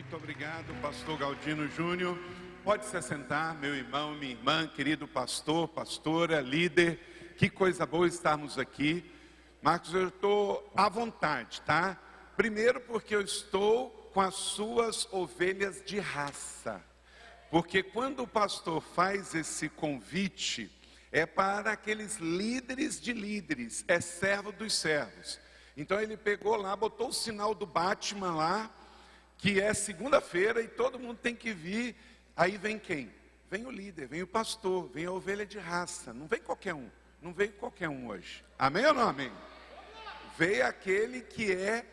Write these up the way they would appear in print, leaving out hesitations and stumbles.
Muito obrigado, pastor Galdino Júnior. Pode se assentar, meu irmão, minha irmã, querido pastor, pastora, líder. Que coisa boa estarmos aqui. Marcos, eu estou à vontade, tá? Primeiro porque eu estou com as suas ovelhas de raça. Porque quando o pastor faz esse convite, é para aqueles líderes de líderes, é servo dos servos. Então ele pegou lá, botou o sinal do Batman lá, que é segunda-feira e todo mundo tem que vir. Aí vem quem? Vem o líder, vem o pastor, vem a ovelha de raça. Não vem qualquer um, não veio qualquer um hoje. Amém ou não amém? Veio aquele que é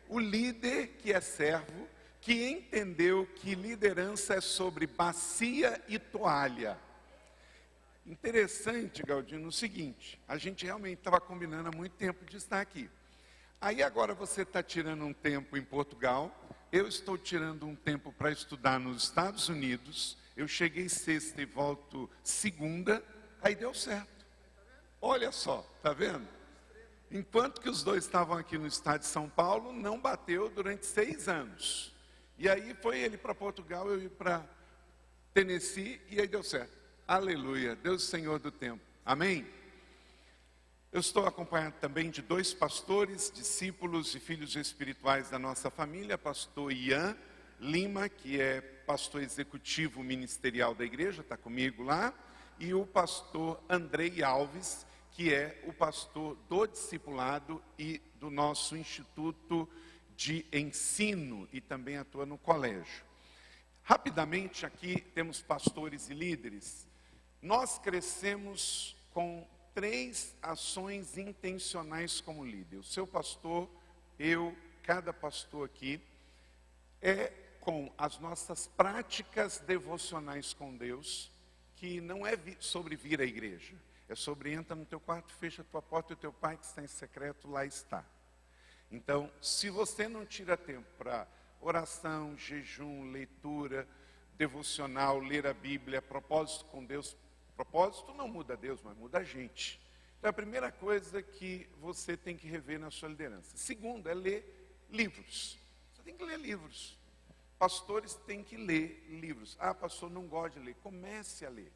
o líder, que é servo, que entendeu que liderança é sobre bacia e toalha. Interessante, Galdino, o seguinte, a gente realmente estava combinando há muito tempo de estar aqui. Aí agora você está tirando um tempo em Portugal, eu estou tirando um tempo para estudar nos Estados Unidos, eu cheguei sexta e volto segunda, aí deu certo. Olha só, tá vendo? Enquanto que os dois estavam aqui no estado de São Paulo, não bateu durante 6 anos. E aí foi ele para Portugal, eu ir para Tennessee, e aí deu certo. Aleluia, Deus Senhor do tempo. Amém? Eu estou acompanhado também de 2 pastores, discípulos e filhos espirituais da nossa família, pastor Ian Lima, que é pastor executivo ministerial da igreja, está comigo lá, e o pastor Andrei Alves, que é o pastor do discipulado e do nosso instituto de ensino e também atua no colégio. Rapidamente aqui temos pastores e líderes. Nós crescemos com 3 ações intencionais como líder. O seu pastor, eu, cada pastor aqui, é com as nossas práticas devocionais com Deus, que não é sobre vir à igreja, é sobre entra no teu quarto, fecha a tua porta e o teu pai que está em secreto lá está. Então, se você não tira tempo para oração, jejum, leitura, devocional, ler a Bíblia, propósito com Deus, propósito não muda Deus, mas muda a gente. Então, a primeira coisa que você tem que rever na sua liderança. Segundo, é ler livros. Você tem que ler livros. Pastores têm que ler livros. Ah, pastor, não gosta de ler. Comece a ler.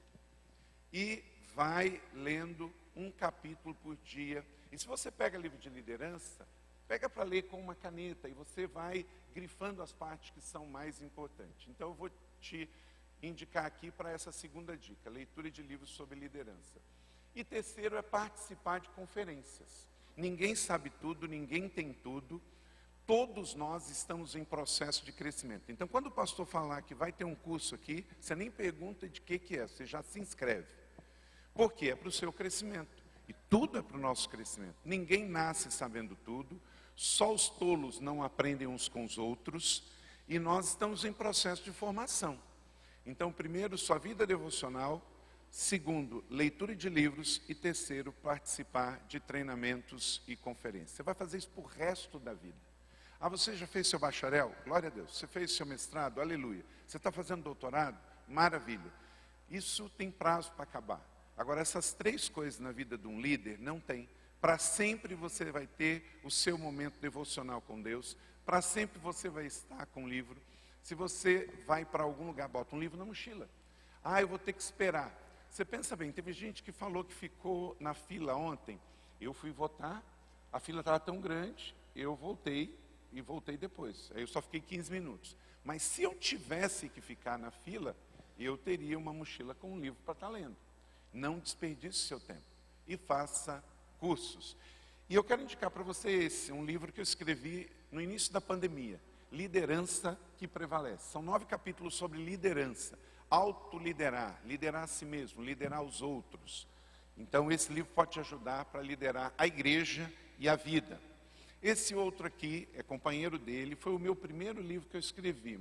E vai lendo um capítulo por dia. E se você pega livro de liderança, pega para ler com uma caneta e você vai grifando as partes que são mais importantes. Então, eu vou te indicar aqui para essa segunda dica, leitura de livros sobre liderança. E terceiro é participar de conferências. Ninguém sabe tudo, ninguém tem tudo, todos nós estamos em processo de crescimento. Então, quando o pastor falar que vai ter um curso aqui, você nem pergunta de que é, você já se inscreve. Por quê? É para o seu crescimento. E tudo é para o nosso crescimento. Ninguém nasce sabendo tudo, só os tolos não aprendem uns com os outros, e nós estamos em processo de formação. Então, primeiro, sua vida devocional. Segundo, leitura de livros. E terceiro, participar de treinamentos e conferências. Você vai fazer isso para o resto da vida. Ah, você já fez seu bacharel? Glória a Deus. Você fez seu mestrado? Aleluia. Você está fazendo doutorado? Maravilha. Isso tem prazo para acabar. Agora, essas 3 coisas na vida de um líder, não tem. Para sempre você vai ter o seu momento devocional com Deus. Para sempre você vai estar com o livro. Se você vai para algum lugar, bota um livro na mochila. Ah, eu vou ter que esperar. Você pensa bem, teve gente que falou que ficou na fila ontem. Eu fui votar, a fila estava tão grande, eu voltei e voltei depois. Aí eu só fiquei 15 minutos. Mas se eu tivesse que ficar na fila, eu teria uma mochila com um livro para estar lendo. Não desperdice seu tempo e faça cursos. E eu quero indicar para você um livro que eu escrevi no início da pandemia. Liderança que prevalece. São 9 capítulos sobre liderança. Autoliderar, liderar a si mesmo, liderar os outros. Então esse livro pode te ajudar para liderar a igreja e a vida. Esse outro aqui, é companheiro dele, foi o meu primeiro livro que eu escrevi.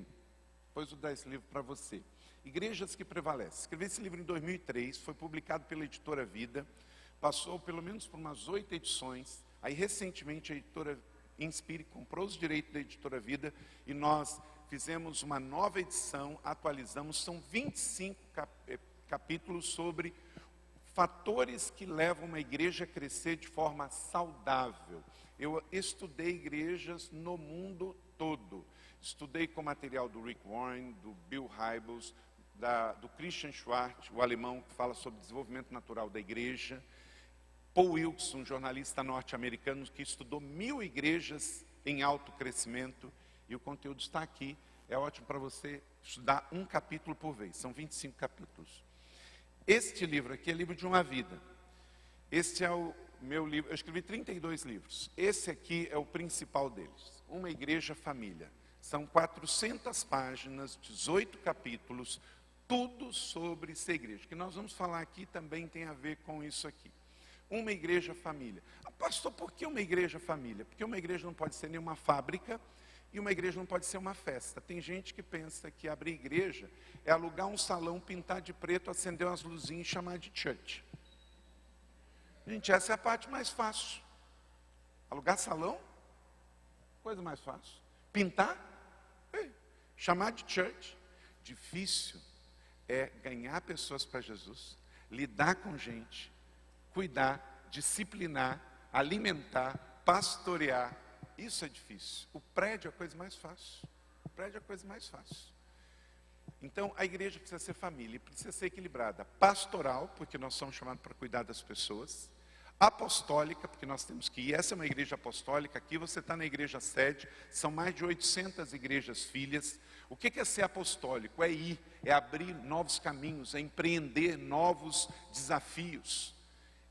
Depois vou dar esse livro para você. Igrejas que prevalecem. Escrevi esse livro em 2003, foi publicado pela editora Vida. Passou pelo menos por umas 8 edições. Aí recentemente a editora Inspire comprou os direitos da editora Vida e nós fizemos uma nova edição, atualizamos, são 25 capítulos sobre fatores que levam uma igreja a crescer de forma saudável. Eu estudei igrejas no mundo todo. Estudei com material do Rick Warren, do Bill Hybels, do Christian Schwartz, o alemão que fala sobre desenvolvimento natural da igreja. Paul Wilson, um jornalista norte-americano que estudou 1000 igrejas em alto crescimento. E o conteúdo está aqui. É ótimo para você estudar um capítulo por vez. São 25 capítulos. Este livro aqui é livro de uma vida. Este é o meu livro. Eu escrevi 32 livros. Esse aqui é o principal deles. Uma igreja família. São 400 páginas, 18 capítulos, tudo sobre ser igreja. O que nós vamos falar aqui também tem a ver com isso aqui. Uma igreja família. Pastor, por que uma igreja família? Porque uma igreja não pode ser nenhuma fábrica e uma igreja não pode ser uma festa. Tem gente que pensa que abrir igreja é alugar um salão, pintar de preto, acender umas luzinhas e chamar de church. Gente, essa é a parte mais fácil. Alugar salão, coisa mais fácil. Pintar, chamar de church. Difícil é ganhar pessoas para Jesus, lidar com gente, cuidar, disciplinar, alimentar, pastorear. Isso é difícil. O prédio é a coisa mais fácil. O prédio é a coisa mais fácil. Então, a igreja precisa ser família, precisa ser equilibrada. Pastoral, porque nós somos chamados para cuidar das pessoas. Apostólica, porque nós temos que ir. Essa é uma igreja apostólica. Aqui você está na igreja sede. São mais de 800 igrejas filhas. O que é ser apostólico? É ir, é abrir novos caminhos, é empreender novos desafios.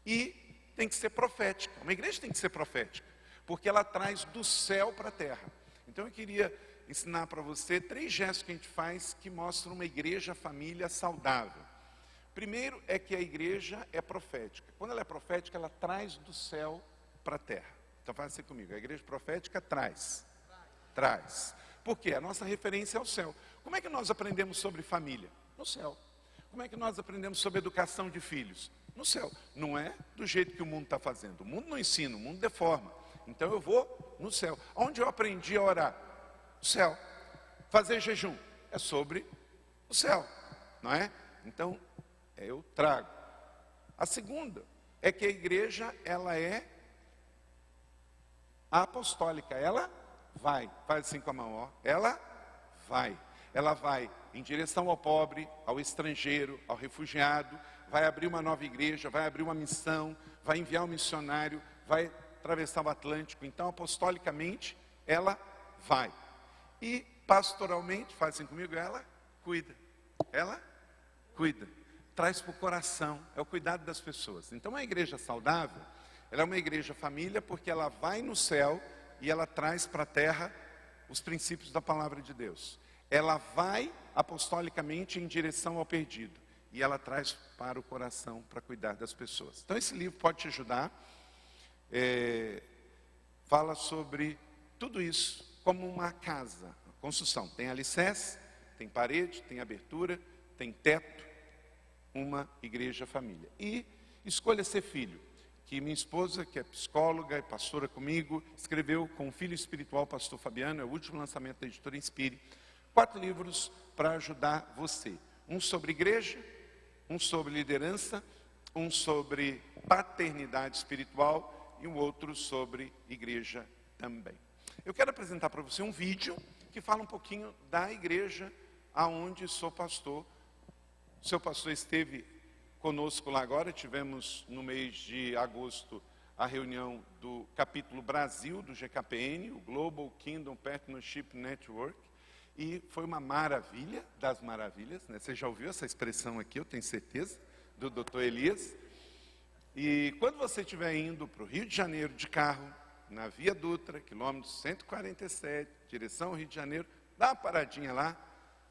E tem que ser profética. Uma igreja tem que ser profética, porque ela traz do céu para a terra. Então eu queria ensinar para você 3 gestos que a gente faz que mostram uma igreja família saudável. Primeiro é que a igreja é profética. Quando ela é profética, ela traz do céu para a terra. Então faz assim comigo, a igreja profética traz. Por quê? A nossa referência é o céu. Como é que nós aprendemos sobre família? No céu. Como é que nós aprendemos sobre educação de filhos? No céu. Não é do jeito que o mundo está fazendo. O mundo não ensina, o mundo deforma. Então eu vou no céu. Onde eu aprendi a orar? No céu. Fazer jejum é sobre o céu, não é? Então, eu trago. A segunda é que a igreja, ela é apostólica. Ela vai. Faz assim com a mão, ó. Ela vai. Ela vai em direção ao pobre, ao estrangeiro, ao refugiado. Vai abrir uma nova igreja, vai abrir uma missão, vai enviar um missionário, vai atravessar o Atlântico. Então, apostolicamente, ela vai. E pastoralmente, faz assim comigo, ela cuida. Ela cuida. Traz para o coração, é o cuidado das pessoas. Então, uma igreja saudável, ela é uma igreja família, porque ela vai no céu e ela traz para a terra os princípios da palavra de Deus. Ela vai apostolicamente em direção ao perdido. E ela traz para o coração para cuidar das pessoas. Então esse livro pode te ajudar. Fala sobre tudo isso como uma casa, construção. Tem alicerce, tem parede, tem abertura, tem teto. Uma igreja família. E escolha ser filho. Que minha esposa, que é psicóloga e pastora comigo, escreveu com o Filho Espiritual, pastor Fabiano. É o último lançamento da editora Inspire. 4 livros para ajudar você. Um sobre igreja, um sobre liderança, um sobre paternidade espiritual e um outro sobre igreja também. Eu quero apresentar para você um vídeo que fala um pouquinho da igreja aonde sou pastor. O seu pastor esteve conosco lá agora, tivemos no mês de agosto a reunião do capítulo Brasil do GKPN, o Global Kingdom Partnership Network. E foi uma maravilha das maravilhas, né? Você já ouviu essa expressão aqui, eu tenho certeza, do Dr. Elias. E quando você estiver indo para o Rio de Janeiro de carro, na Via Dutra, quilômetro 147, direção ao Rio de Janeiro, dá uma paradinha lá,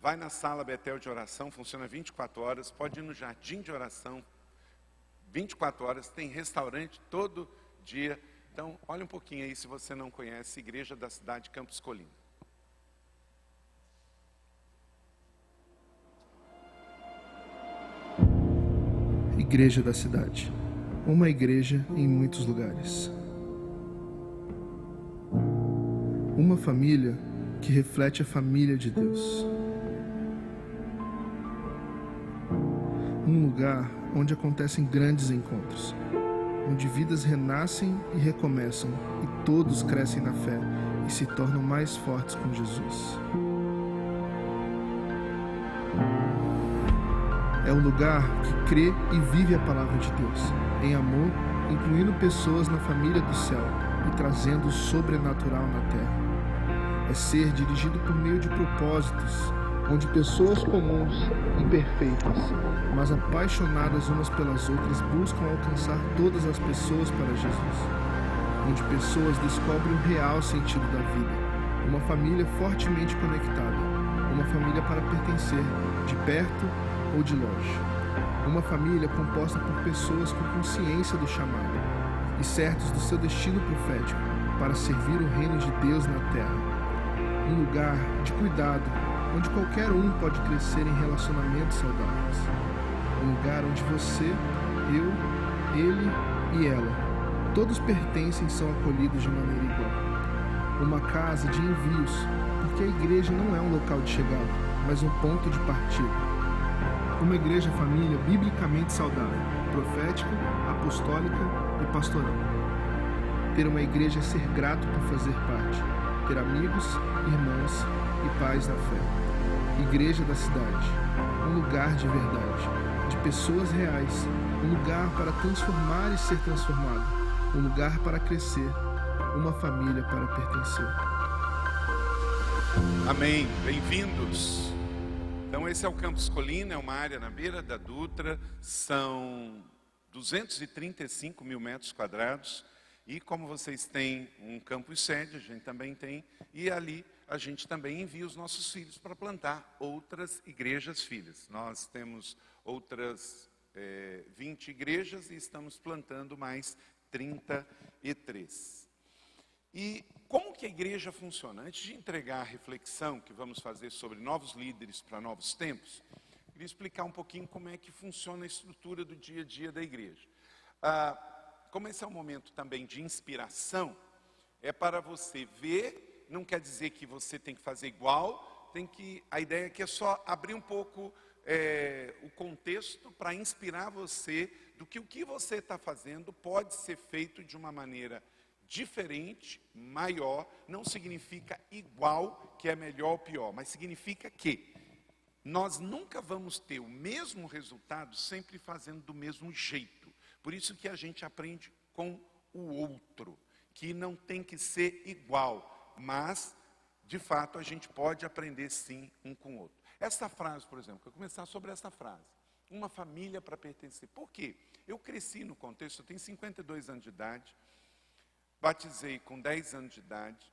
vai na sala Betel de oração, funciona 24 horas, pode ir no jardim de oração, 24 horas, tem restaurante todo dia. Então, olha um pouquinho aí se você não conhece, Igreja da Cidade Campos Colina. Igreja da Cidade. Uma igreja em muitos lugares. Uma família que reflete a família de Deus. Um lugar onde acontecem grandes encontros, onde vidas renascem e recomeçam, e todos crescem na fé e se tornam mais fortes com Jesus. É um lugar que crê e vive a palavra de Deus, em amor, incluindo pessoas na família do céu e trazendo o sobrenatural na terra. É ser dirigido por meio de propósitos, onde pessoas comuns, imperfeitas, mas apaixonadas umas pelas outras, buscam alcançar todas as pessoas para Jesus. Onde pessoas descobrem o real sentido da vida. Uma família fortemente conectada. Uma família para pertencer, de perto ou de longe. Uma família composta por pessoas com consciência do chamado e certos do seu destino profético para servir o reino de Deus na terra. Um lugar de cuidado, onde qualquer um pode crescer em relacionamentos saudáveis. Um lugar onde você, eu, ele e ela, todos pertencem e são acolhidos de maneira igual. Uma casa de envios, porque a igreja não é um local de chegada, mas um ponto de partida. Uma igreja-família biblicamente saudável, profética, apostólica e pastoral. Ter uma igreja é ser grato por fazer parte, ter amigos, irmãos e pais na fé. Igreja da cidade, um lugar de verdade, de pessoas reais, um lugar para transformar e ser transformado, um lugar para crescer, uma família para pertencer. Amém. Bem-vindos. Então esse é o Campus Colina, é uma área na beira da Dutra, são 235 mil metros quadrados e como vocês têm um campus sede, a gente também tem, e ali a gente também envia os nossos filhos para plantar outras igrejas filhas. Nós temos outras 20 igrejas e estamos plantando mais 33. E como que a igreja funciona? Antes de entregar a reflexão que vamos fazer sobre novos líderes para novos tempos, eu queria explicar um pouquinho como é que funciona a estrutura do dia a dia da igreja. Como esse é um momento também de inspiração, é para você ver, não quer dizer que você tem que fazer igual, a ideia aqui é só abrir um pouco o contexto para inspirar você do que o que você está fazendo pode ser feito de uma maneira diferente, maior, não significa igual, que é melhor ou pior, mas significa que nós nunca vamos ter o mesmo resultado sempre fazendo do mesmo jeito. Por isso que a gente aprende com o outro, que não tem que ser igual, mas, de fato, a gente pode aprender sim um com o outro. Essa frase, por exemplo, eu vou começar sobre essa frase. Uma família para pertencer. Por quê? Eu cresci no contexto, eu tenho 52 anos de idade, batizei com 10 anos de idade,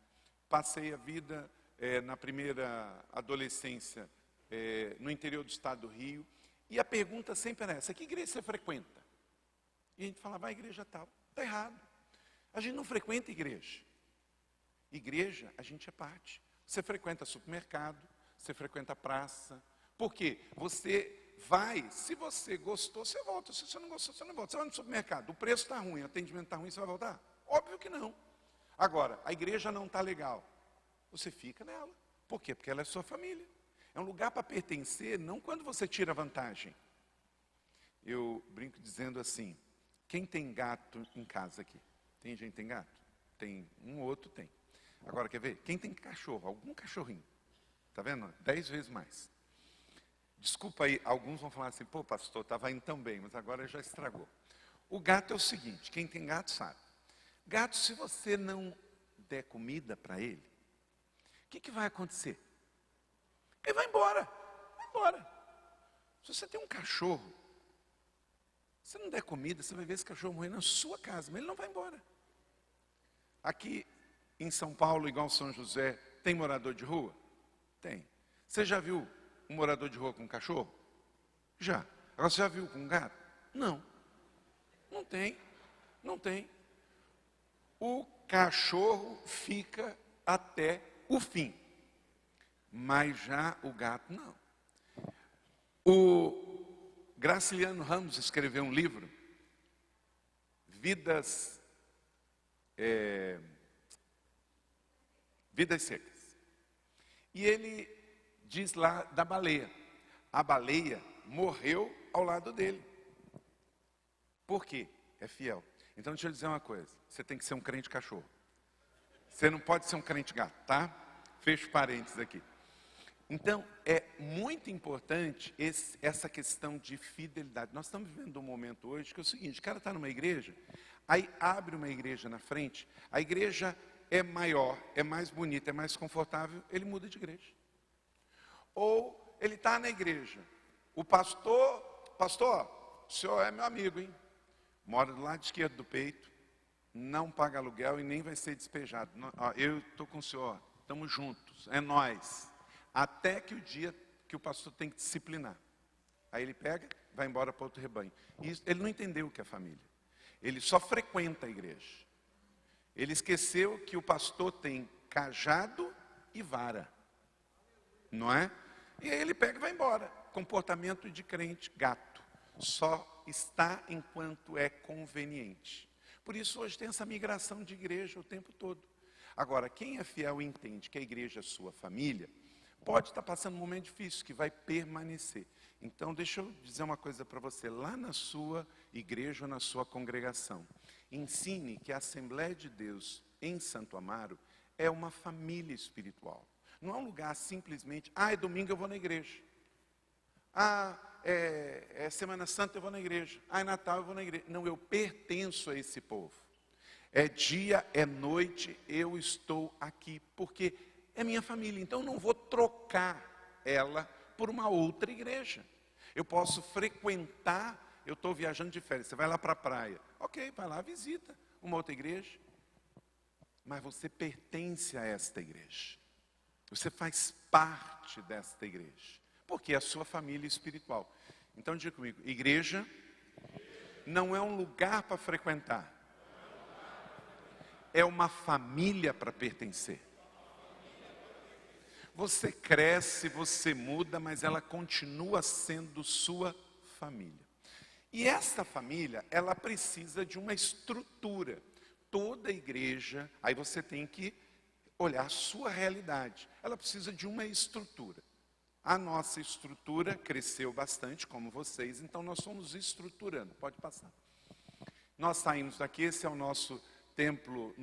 passei a vida na primeira adolescência no interior do estado do Rio, e a pergunta sempre era essa: que igreja você frequenta? E a gente falava, a igreja tal. Está errado. A gente não frequenta igreja. Igreja, a gente é parte. Você frequenta supermercado, você frequenta praça. Por quê? Você vai, se você gostou, você volta. Se você não gostou, você não volta. Você vai no supermercado, o preço está ruim, o atendimento está ruim, você vai voltar? Óbvio que não. Agora, a igreja não está legal. Você fica nela. Por quê? Porque ela é sua família. É um lugar para pertencer, não quando você tira vantagem. Eu brinco dizendo assim, quem tem gato em casa aqui? Tem gente que tem gato? Tem um ou outro, tem. Agora, quer ver? Quem tem cachorro? Algum cachorrinho. Está vendo? 10 vezes mais. Desculpa aí, alguns vão falar assim, pô pastor, estava indo tão bem, mas agora já estragou. O gato é o seguinte, quem tem gato sabe. Gato, se você não der comida para ele, o que vai acontecer? Ele vai embora, vai embora. Se você tem um cachorro, se não der comida, você vai ver esse cachorro morrer na sua casa, mas ele não vai embora. Aqui em São Paulo, igual São José, tem morador de rua? Tem. Você já viu um morador de rua com um cachorro? Já. Agora você já viu com um gato? Não. Não tem. Não tem. O cachorro fica até o fim. Mas já o gato não. O Graciliano Ramos escreveu um livro, Vidas Secas. E ele diz lá da baleia. A baleia morreu ao lado dele. Por quê? É fiel. Então deixa eu dizer uma coisa. Você tem que ser um crente cachorro. Você não pode ser um crente gato, tá? Fecho parênteses aqui. Então, é muito importante essa questão de fidelidade. Nós estamos vivendo um momento hoje que é o seguinte: o cara está numa igreja, aí abre uma igreja na frente, a igreja é maior, é mais bonita, é mais confortável, ele muda de igreja. Ou ele está na igreja, o pastor, o senhor é meu amigo, hein? Mora do lado esquerdo do peito, não paga aluguel e nem vai ser despejado. Eu estou com o senhor, estamos juntos, é nós. Até que o dia que o pastor tem que disciplinar. Aí ele pega, vai embora para outro rebanho. E ele não entendeu o que é família. Ele só frequenta a igreja. Ele esqueceu que o pastor tem cajado e vara. Não é? E aí ele pega e vai embora. Comportamento de crente gato. Só está enquanto é conveniente. Por isso hoje tem essa migração de igreja o tempo todo. Agora, quem é fiel e entende que a igreja é sua família, pode estar passando um momento difícil, que vai permanecer. Então, deixa eu dizer uma coisa para você. Lá na sua igreja ou na sua congregação, ensine que a Assembleia de Deus em Santo Amaro é uma família espiritual. Não é um lugar simplesmente, é domingo eu vou na igreja. É Semana Santa eu vou na igreja. É Natal eu vou na igreja. Não, eu pertenço a esse povo. É dia, é noite, eu estou aqui, porque é minha família, então eu não vou trocar ela por uma outra igreja. Eu posso frequentar, eu estou viajando de férias, você vai lá para a praia. Ok, vai lá, visita uma outra igreja. Mas você pertence a esta igreja. Você faz parte desta igreja. Porque é a sua família espiritual. Então diga comigo, igreja não é um lugar para frequentar. É uma família para pertencer. Você cresce, você muda, mas ela continua sendo sua família. E essa família, ela precisa de uma estrutura. Toda igreja, aí você tem que olhar a sua realidade. Ela precisa de uma estrutura. A nossa estrutura cresceu bastante, como vocês, então nós fomos estruturando. Pode passar. Nós saímos daqui, esse é o nosso templo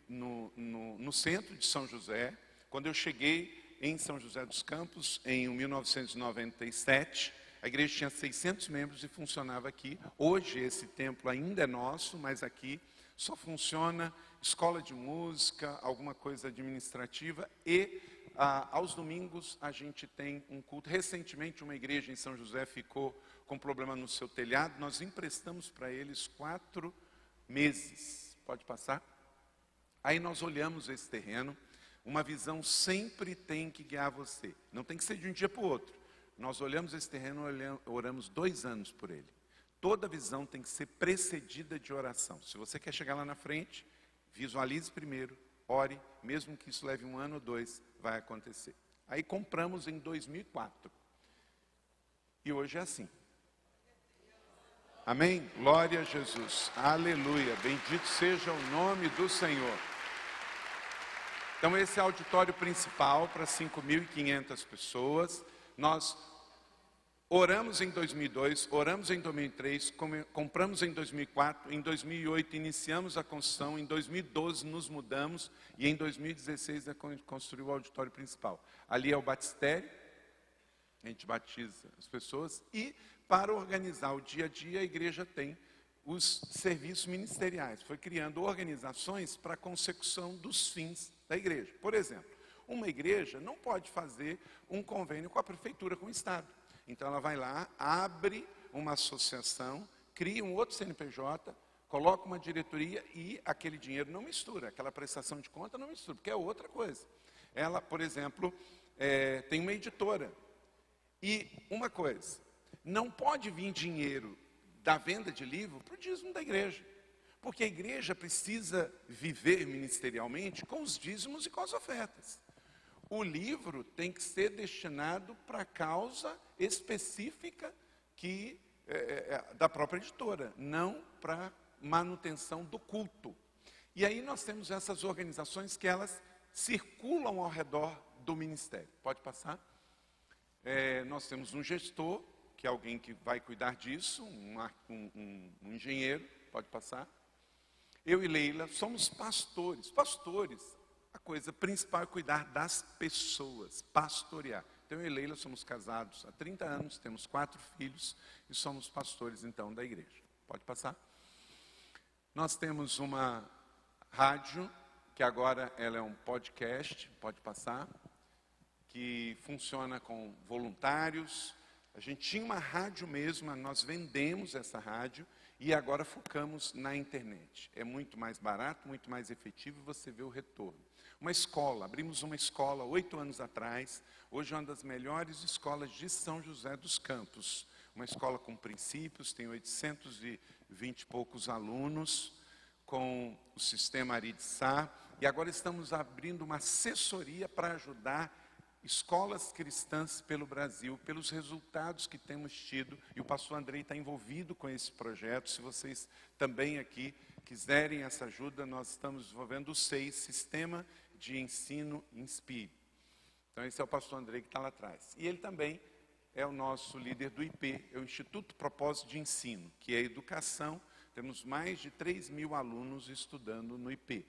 no centro de São José. Quando eu cheguei em São José dos Campos, em 1997, a igreja tinha 600 membros e funcionava aqui. Hoje esse templo ainda é nosso, mas aqui só funciona escola de música, alguma coisa administrativa e aos domingos a gente tem um culto. Recentemente uma igreja em São José ficou com problema no seu telhado, nós emprestamos para eles 4 meses. Pode passar? Aí nós olhamos esse terreno. Uma visão sempre tem que guiar você. Não tem que ser de um dia para o outro. Nós olhamos esse terreno, oramos 2 anos por ele. Toda visão tem que ser precedida de oração. Se você quer chegar lá na frente, visualize primeiro, ore. Mesmo que isso leve 1 ano ou 2, vai acontecer. Aí compramos em 2004. E hoje é assim. Amém? Glória a Jesus. Aleluia. Bendito seja o nome do Senhor. Então esse é o auditório principal para 5.500 pessoas. Nós oramos em 2002, oramos em 2003, compramos em 2004, em 2008 iniciamos a construção, em 2012 nos mudamos e em 2016 construiu o auditório principal. Ali é o batistério, a gente batiza as pessoas e para organizar o dia a dia a igreja tem os serviços ministeriais. Foi criando organizações para a consecução dos fins da igreja. Por exemplo, uma igreja não pode fazer um convênio com a prefeitura, com o Estado. Então ela vai lá, abre uma associação, cria um outro CNPJ, coloca uma diretoria e aquele dinheiro não mistura, aquela prestação de conta não mistura, porque é outra coisa. Ela, por exemplo, tem uma editora. E uma coisa, não pode vir dinheiro da venda de livro para o dízimo da igreja. Porque a igreja precisa viver ministerialmente com os dízimos e com as ofertas. O livro tem que ser destinado para a causa específica da própria editora, não para manutenção do culto. E aí nós temos essas organizações que elas circulam ao redor do ministério. Pode passar? Nós temos um gestor, que é alguém que vai cuidar disso, um engenheiro, pode passar. Eu e Leila somos pastores. Pastores, A coisa principal é cuidar das pessoas, pastorear. Então, eu e Leila somos casados há 30 anos, temos 4 filhos e somos pastores, então, da igreja. Pode passar? Nós temos uma rádio, que agora ela é um podcast, pode passar, que funciona com voluntários. A gente tinha uma rádio mesmo, nós vendemos essa rádio e agora focamos na internet. É muito mais barato, muito mais efetivo e você vê o retorno. Uma escola, abrimos uma escola 8 anos atrás, hoje é uma das melhores escolas de São José dos Campos. Uma escola com princípios, tem 820 e poucos alunos, com o sistema Aridsá, e agora estamos abrindo uma assessoria para ajudar escolas cristãs pelo Brasil, pelos resultados que temos tido, e o pastor Andrei está envolvido com esse projeto. Se vocês também aqui quiserem essa ajuda, nós estamos desenvolvendo o SEI, Sistema de Ensino Inspire. Então esse é o pastor Andrei que está lá atrás. E ele também é o nosso líder do IP, é o Instituto Propósito de Ensino, que é a educação. Temos mais de 3.000 alunos estudando no IP.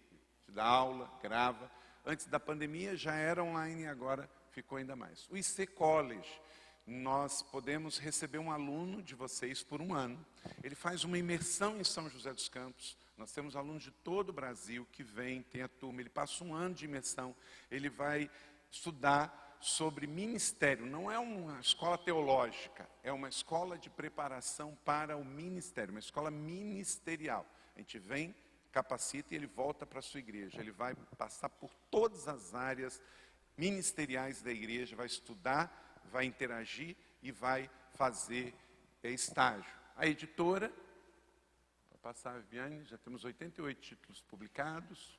Dá aula, grava. Antes da pandemia já era online, agora ficou ainda mais. O IC College, nós podemos receber um aluno de vocês por 1 ano. Ele faz uma imersão em São José dos Campos. Nós temos alunos de todo o Brasil que vêm, tem a turma. Ele passa 1 ano de imersão. Ele vai estudar sobre ministério. Não é uma escola teológica, é uma escola de preparação para o ministério, uma escola ministerial. A gente vem, capacita e ele volta para a sua igreja. Ele vai passar por todas as áreas ministeriais da igreja, vai estudar, vai interagir e vai fazer estágio. A editora, vai passar a Viviane, já temos 88 títulos publicados,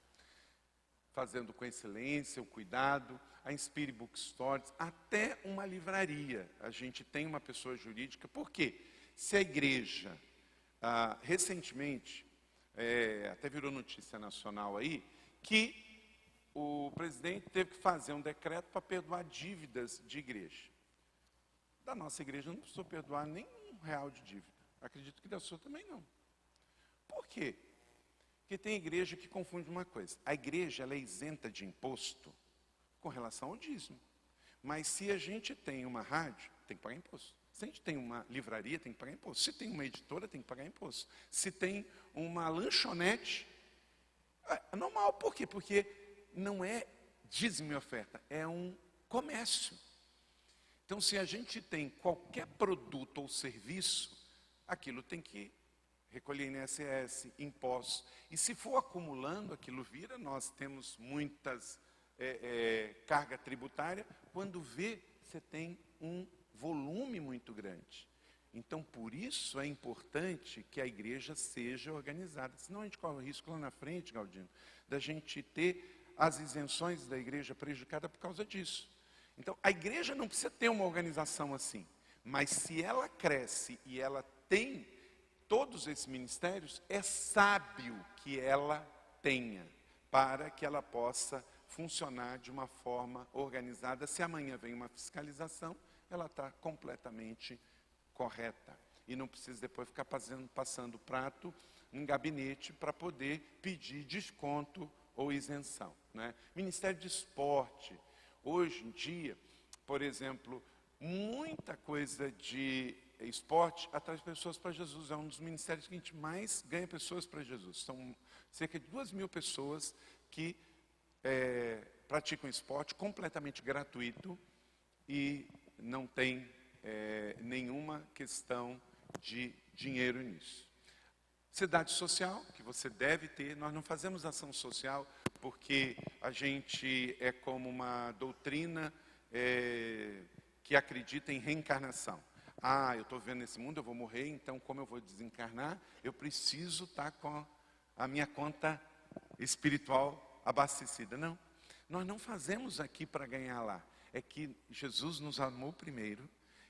fazendo com excelência, o cuidado, a Inspire Bookstores, até uma livraria. A gente tem uma pessoa jurídica. Por quê? Se a igreja, recentemente, até virou notícia nacional aí, que o presidente teve que fazer um decreto para perdoar dívidas de igreja. Da nossa igreja não precisou perdoar nem R$1 de dívida. Acredito que da sua também não. Por quê? Porque tem igreja que confunde uma coisa. A igreja ela é isenta de imposto com relação ao dízimo. Mas se a gente tem uma rádio, tem que pagar imposto. Se a gente tem uma livraria, tem que pagar imposto. Se tem uma editora, tem que pagar imposto. Se tem uma lanchonete, é normal. Por quê? Porque não é dízimo e oferta, é um comércio. Então, se a gente tem qualquer produto ou serviço, aquilo tem que recolher INSS, impostos. E se for acumulando, aquilo vira, nós temos muitas carga tributária. Quando vê, você tem um volume muito grande. Então, por isso é importante que a igreja seja organizada. Senão a gente corre o risco lá na frente, Galdino, da gente ter as isenções da igreja prejudicada por causa disso. Então, a igreja não precisa ter uma organização assim. Mas se ela cresce e ela tem todos esses ministérios, é sábio que ela tenha, para que ela possa funcionar de uma forma organizada. Se amanhã vem uma fiscalização, ela está completamente correta. E não precisa depois ficar passando prato em gabinete para poder pedir desconto ou isenção, né? Ministério de Esporte. Hoje em dia, por exemplo, muita coisa de esporte atrai pessoas para Jesus. É um dos ministérios que a gente mais ganha pessoas para Jesus. São cerca de 2.000 pessoas que praticam esporte completamente gratuito e não tem nenhuma questão de dinheiro nisso. Cidade social, que você deve ter. Nós não fazemos ação social porque a gente é como uma doutrina que acredita em reencarnação. Eu estou vivendo nesse mundo, eu vou morrer, então como eu vou desencarnar, eu preciso estar com a minha conta espiritual abastecida. Não, nós não fazemos aqui para ganhar lá. É que Jesus nos amou primeiro,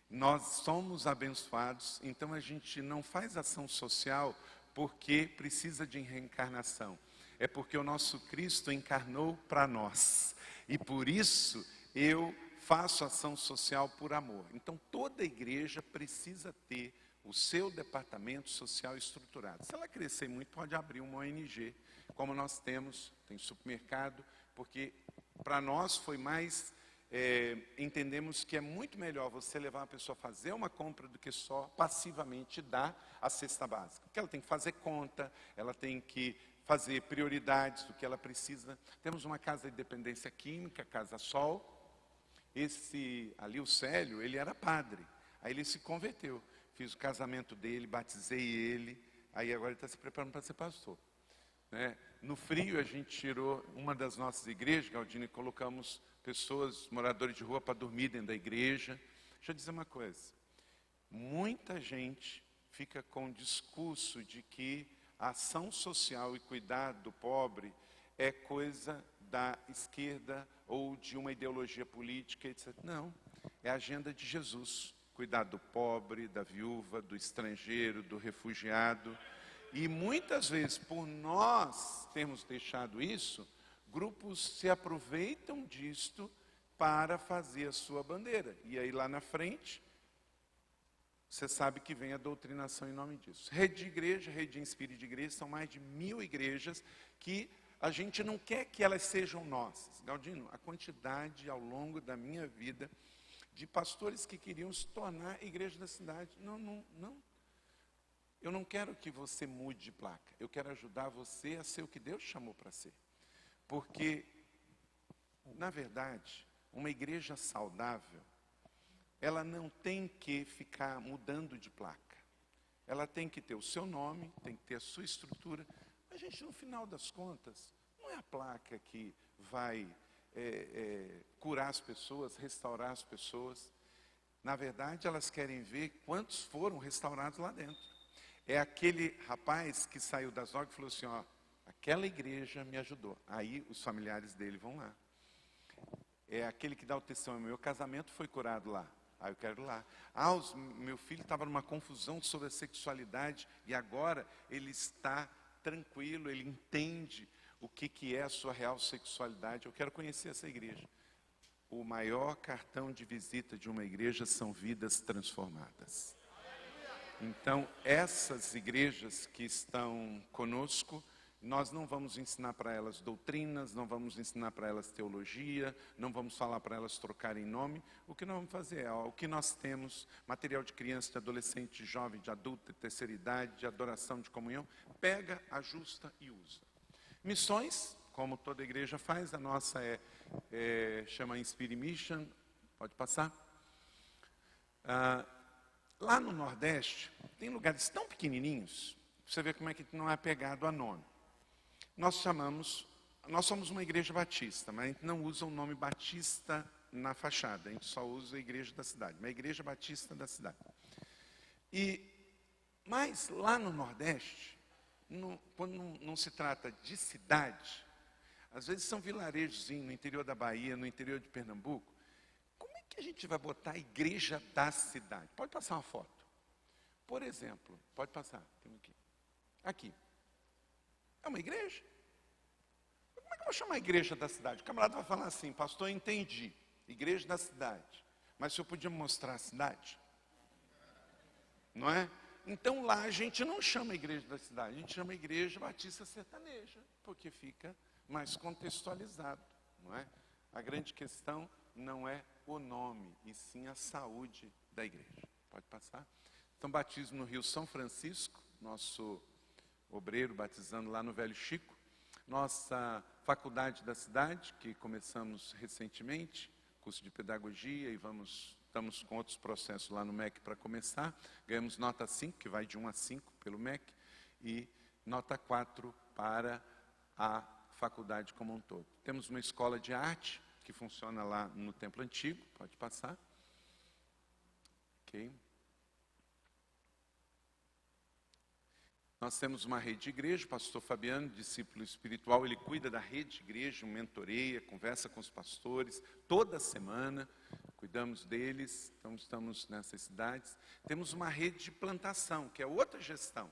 nós somos abençoados, então a gente não faz ação social porque precisa de reencarnação. É porque o nosso Cristo encarnou para nós. E por isso eu faço ação social por amor. Então toda igreja precisa ter o seu departamento social estruturado. Se ela crescer muito, pode abrir uma ONG, como nós temos, tem supermercado, porque para nós foi mais, entendemos que é muito melhor você levar uma pessoa a fazer uma compra do que só passivamente dar a cesta básica. Porque ela tem que fazer conta, ela tem que fazer prioridades do que ela precisa. Temos uma casa de dependência química, Casa Sol. Esse ali, o Célio, ele era padre. Aí ele se converteu. Fiz o casamento dele, batizei ele. Aí agora ele está se preparando para ser pastor. Né? No frio, a gente tirou uma das nossas igrejas, Galdino, e colocamos pessoas, moradores de rua, para dormir dentro da igreja. Deixa eu dizer uma coisa. Muita gente fica com o discurso de que a ação social e cuidar do pobre é coisa da esquerda ou de uma ideologia política, etc. Não, é a agenda de Jesus. Cuidar do pobre, da viúva, do estrangeiro, do refugiado. E muitas vezes, por nós termos deixado isso, grupos se aproveitam disto para fazer a sua bandeira. E aí lá na frente, você sabe que vem a doutrinação em nome disso. Rede de igreja, rede de espírito de igreja, são mais de 1000 igrejas que a gente não quer que elas sejam nossas. Galdino, a quantidade ao longo da minha vida de pastores que queriam se tornar igreja da cidade. Não. Eu não quero que você mude de placa. Eu quero ajudar você a ser o que Deus chamou para ser. Porque, na verdade, uma igreja saudável, ela não tem que ficar mudando de placa. Ela tem que ter o seu nome, tem que ter a sua estrutura. Mas, gente, no final das contas, não é a placa que vai curar as pessoas, restaurar as pessoas. Na verdade, elas querem ver quantos foram restaurados lá dentro. É aquele rapaz que saiu das drogas e falou assim, ó, aquela igreja me ajudou. Aí os familiares dele vão lá. É aquele que dá o testemunho, meu casamento foi curado lá. Ah, eu quero ir lá. Meu filho estava numa confusão sobre a sexualidade e agora ele está tranquilo, ele entende o que é a sua real sexualidade. Eu quero conhecer essa igreja. O maior cartão de visita de uma igreja são vidas transformadas. Então, essas igrejas que estão conosco, nós não vamos ensinar para elas doutrinas, não vamos ensinar para elas teologia, não vamos falar para elas trocarem nome. O que nós vamos fazer é o que nós temos, material de criança, de adolescente, de jovem, de adulto, de terceira idade, de adoração, de comunhão, pega, ajusta e usa. Missões, como toda igreja faz, a nossa chama Inspire Mission, pode passar. Lá no Nordeste, tem lugares tão pequenininhos, você vê como é que não é apegado a nome. Nós somos uma igreja batista, mas a gente não usa o nome batista na fachada, a gente só usa a igreja da cidade, uma igreja batista da cidade. Mas lá no Nordeste, quando não se trata de cidade, às vezes são vilarejos no interior da Bahia, no interior de Pernambuco. Como é que a gente vai botar a igreja da cidade? Pode passar uma foto. Por exemplo, pode passar, tem aqui. Aqui. É uma igreja? Como é que eu vou chamar a igreja da cidade? O camarada vai falar assim, pastor, eu entendi, igreja da cidade. Mas o senhor podia me mostrar a cidade? Não é? Então lá a gente não chama a igreja da cidade, a gente chama a igreja batista sertaneja, porque fica mais contextualizado, não é? A grande questão não é o nome, e sim a saúde da igreja. Pode passar? Então, batismo no Rio São Francisco, nosso obreiro batizando lá no Velho Chico. Nossa faculdade da cidade, que começamos recentemente, curso de pedagogia, e estamos com outros processos lá no MEC para começar. Ganhamos nota 5, que vai de 1 a 5 pelo MEC, e nota 4 para a faculdade como um todo. Temos uma escola de arte, que funciona lá no Templo Antigo, pode passar. Ok. Nós temos uma rede de igreja, o pastor Fabiano, discípulo espiritual, ele cuida da rede de igreja, mentoreia, conversa com os pastores, toda semana, cuidamos deles, então estamos nessas cidades. Temos uma rede de plantação, que é outra gestão.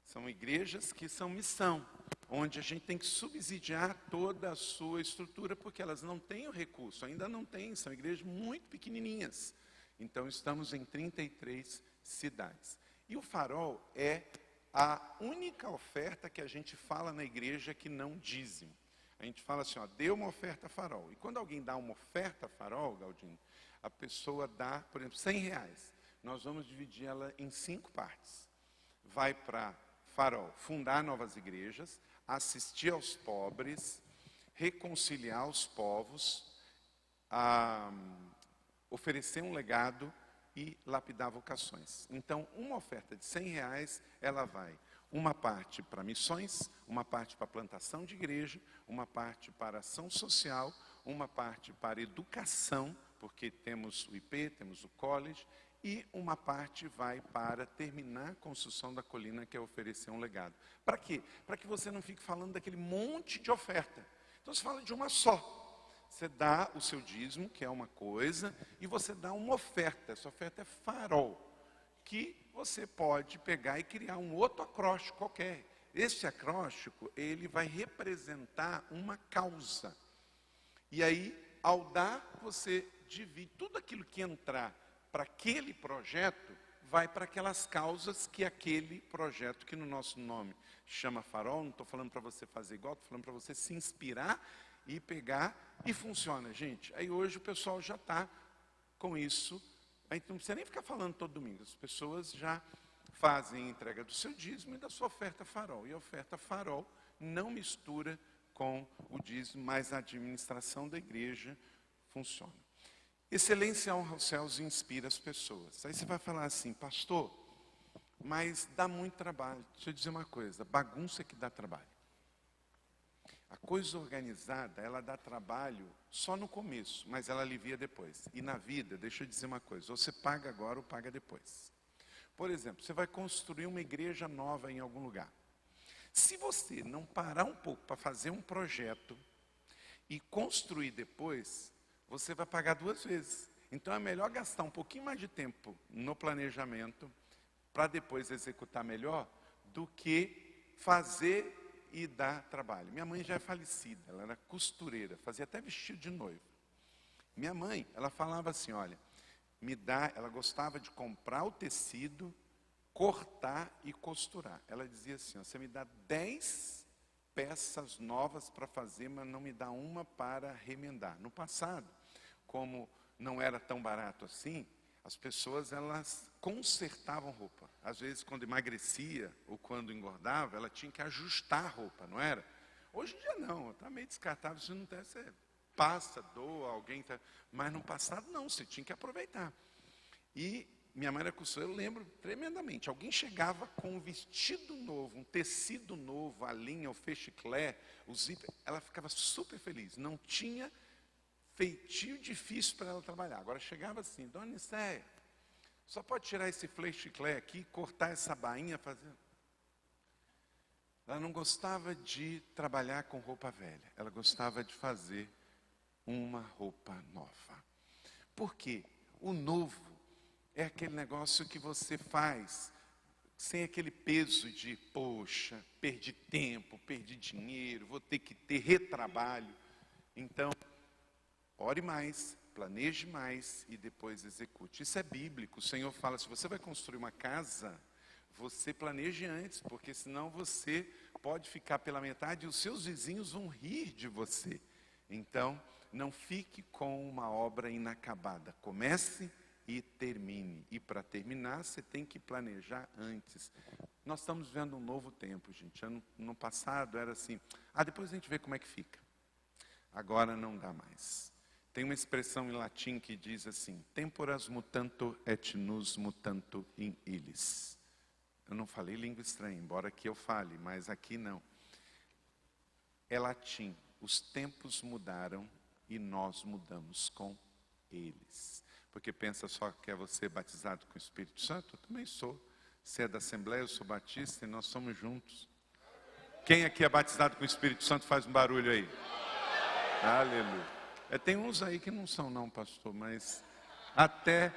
São igrejas que são missão, onde a gente tem que subsidiar toda a sua estrutura, porque elas não têm o recurso, ainda não têm, são igrejas muito pequenininhas. Então estamos em 33 cidades. E o Farol é a única oferta que a gente fala na igreja que não dízimo. A gente fala assim, ó, dê uma oferta farol. E quando alguém dá uma oferta farol, Galdino, a pessoa dá, por exemplo, R$100. Nós vamos dividir ela em 5 partes. Vai para farol, fundar novas igrejas, assistir aos pobres, reconciliar os povos, oferecer um legado e lapidar vocações. Então, uma oferta de R$100, ela vai uma parte para missões, uma parte para plantação de igreja, uma parte para ação social, uma parte para educação, porque temos o IP, temos o college, e uma parte vai para terminar a construção da colina, que é oferecer um legado. Para quê? Para que você não fique falando daquele monte de oferta. Então, você fala de uma só. Você dá o seu dízimo, que é uma coisa, e você dá uma oferta. Essa oferta é farol, que você pode pegar e criar um outro acróstico qualquer. Esse acróstico, ele vai representar uma causa. E aí, ao dar, você divide tudo aquilo que entrar para aquele projeto, vai para aquelas causas que aquele projeto, que no nosso nome chama farol, não estou falando para você fazer igual, estou falando para você se inspirar e pegar, e funciona, gente. Aí hoje o pessoal já está com isso, a gente não precisa nem ficar falando todo domingo, as pessoas já fazem a entrega do seu dízimo e da sua oferta farol. E a oferta farol não mistura com o dízimo, mas a administração da igreja funciona. Excelência honra aos céus e inspira as pessoas. Aí você vai falar assim, pastor, mas dá muito trabalho. Deixa eu dizer uma coisa, bagunça que dá trabalho. A coisa organizada, ela dá trabalho só no começo, mas ela alivia depois. E na vida, deixa eu dizer uma coisa, você paga agora ou paga depois. Por exemplo, você vai construir uma igreja nova em algum lugar. Se você não parar um pouco para fazer um projeto e construir depois, você vai pagar 2 vezes. Então é melhor gastar um pouquinho mais de tempo no planejamento para depois executar melhor do que fazer e dar trabalho. Minha mãe já é falecida, ela era costureira, fazia até vestido de noiva. Minha mãe, ela falava assim, olha, ela gostava de comprar o tecido, cortar e costurar. Ela dizia assim, ó, você me dá 10 peças novas para fazer, mas não me dá uma para remendar. No passado, como não era tão barato assim, as pessoas, elas consertavam roupa. Às vezes, quando emagrecia ou quando engordava, ela tinha que ajustar a roupa, não era? Hoje em dia não, está meio descartável, se não tem, você passa, doa, alguém... Mas no passado não, você tinha que aproveitar. E minha mãe era costureira, eu lembro tremendamente, alguém chegava com um vestido novo, um tecido novo, a linha, o fechiclé, o zíper, ela ficava super feliz, não tinha feitio difícil para ela trabalhar. Agora chegava assim, dona Nicéia, só pode tirar esse fechiclé aqui, cortar essa bainha, fazer... Ela não gostava de trabalhar com roupa velha, ela gostava de fazer uma roupa nova. Por quê? O novo é aquele negócio que você faz sem aquele peso de, poxa, perdi tempo, perdi dinheiro, vou ter que ter retrabalho. Então, ore mais, planeje mais e depois execute. Isso é bíblico. O Senhor fala, se você vai construir uma casa, você planeje antes, porque senão você pode ficar pela metade e os seus vizinhos vão rir de você. Então, não fique com uma obra inacabada. Comece e termine. E para terminar, você tem que planejar antes. Nós estamos vivendo um novo tempo, gente. No passado era assim, depois a gente vê como é que fica. Agora não dá mais. Tem uma expressão em latim que diz assim, temporas mutanto et nus mutanto in illis. Eu não falei língua estranha, embora aqui eu fale, mas aqui não. É latim. Os tempos mudaram e nós mudamos com eles. Porque pensa só que é você batizado com o Espírito Santo? Eu também sou. Você é da Assembleia, eu sou batista e nós somos juntos. Quem aqui é batizado com o Espírito Santo faz um barulho aí? Aleluia. Tem uns aí que não são não, pastor, mas até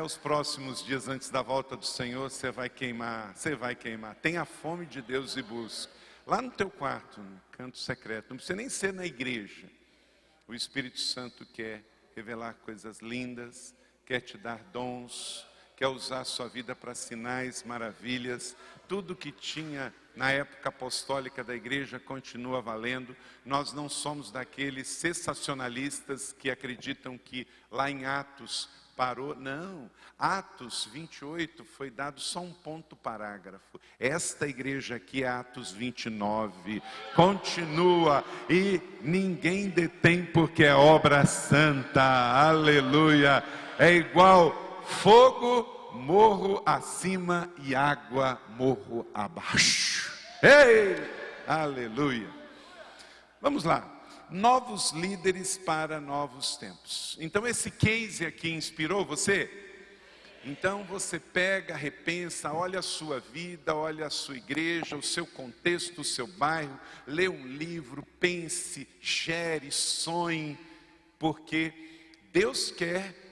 os próximos dias antes da volta do Senhor, você vai queimar. Tenha fome de Deus e busque. Lá no teu quarto, no canto secreto, não precisa nem ser na igreja. O Espírito Santo quer revelar coisas lindas, quer te dar dons, quer usar a sua vida para sinais, maravilhas. Tudo que tinha na época apostólica da igreja continua valendo. Nós não somos daqueles sensacionalistas que acreditam que lá em Atos parou. Não, Atos 28 foi dado só um ponto parágrafo. Esta igreja aqui é Atos 29, continua e ninguém detém porque é obra santa, aleluia. É igual fogo, morro acima e água, morro abaixo. Ei, aleluia. Vamos lá. Novos líderes para novos tempos. Então esse case aqui inspirou você? Então você pega, repensa, olha a sua vida, olha a sua igreja, o seu contexto, o seu bairro, lê um livro, pense, share, sonhe, porque Deus quer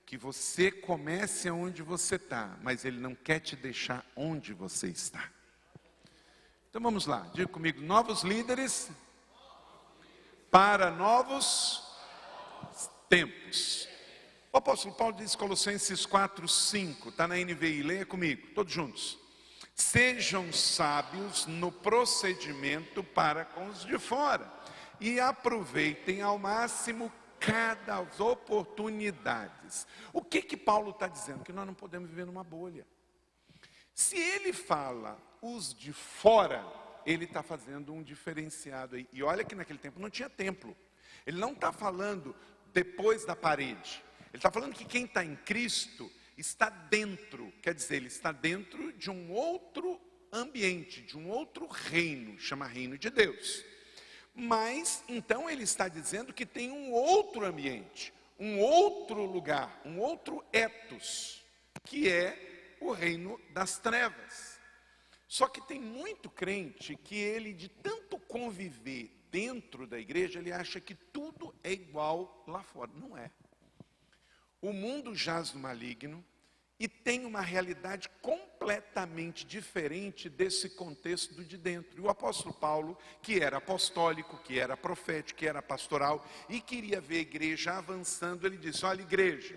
que você comece onde você está, mas Ele não quer te deixar onde você está. Então vamos lá, diga comigo, novos líderes para novos tempos. O apóstolo Paulo diz, Colossenses 4:5, está na NVI, leia comigo, todos juntos. Sejam sábios no procedimento para com os de fora e aproveitem ao máximo cada oportunidades. O que Paulo está dizendo? Que nós não podemos viver numa bolha. Se ele fala os de fora, ele está fazendo um diferenciado aí. E olha que naquele tempo não tinha templo. Ele não está falando depois da parede. Ele está falando que quem está em Cristo está dentro. Quer dizer, ele está dentro de um outro ambiente, de um outro reino, chama reino de Deus. Mas, então ele está dizendo que tem um outro ambiente, um outro lugar, um outro ethos, que é o reino das trevas. Só que tem muito crente que ele, de tanto conviver dentro da igreja, ele acha que tudo é igual lá fora. Não é. O mundo jaz no maligno e tem uma realidade completamente diferente desse contexto do de dentro. E o apóstolo Paulo, que era apostólico, que era profético, que era pastoral e queria ver a igreja avançando, ele disse, olha igreja,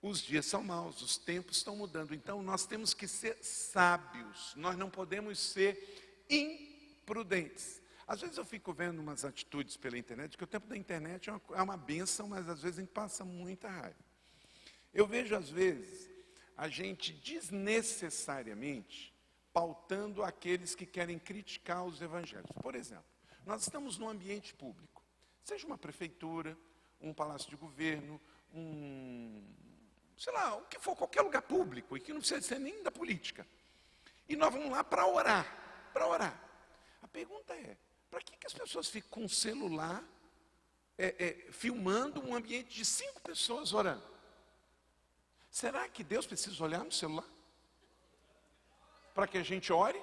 os dias são maus, os tempos estão mudando, então nós temos que ser sábios, nós não podemos ser imprudentes. Às vezes eu fico vendo umas atitudes pela internet, que o tempo da internet é uma bênção, mas às vezes a gente passa muita raiva. Eu vejo às vezes a gente desnecessariamente pautando aqueles que querem criticar os evangelhos. Por exemplo, nós estamos num ambiente público, seja uma prefeitura, um palácio de governo, sei lá, o que for, qualquer lugar público, e que não precisa ser nem da política. E nós vamos lá para orar, A pergunta é, para que as pessoas ficam com um celular filmando um ambiente de 5 pessoas orando? Será que Deus precisa olhar no celular? Para que a gente ore?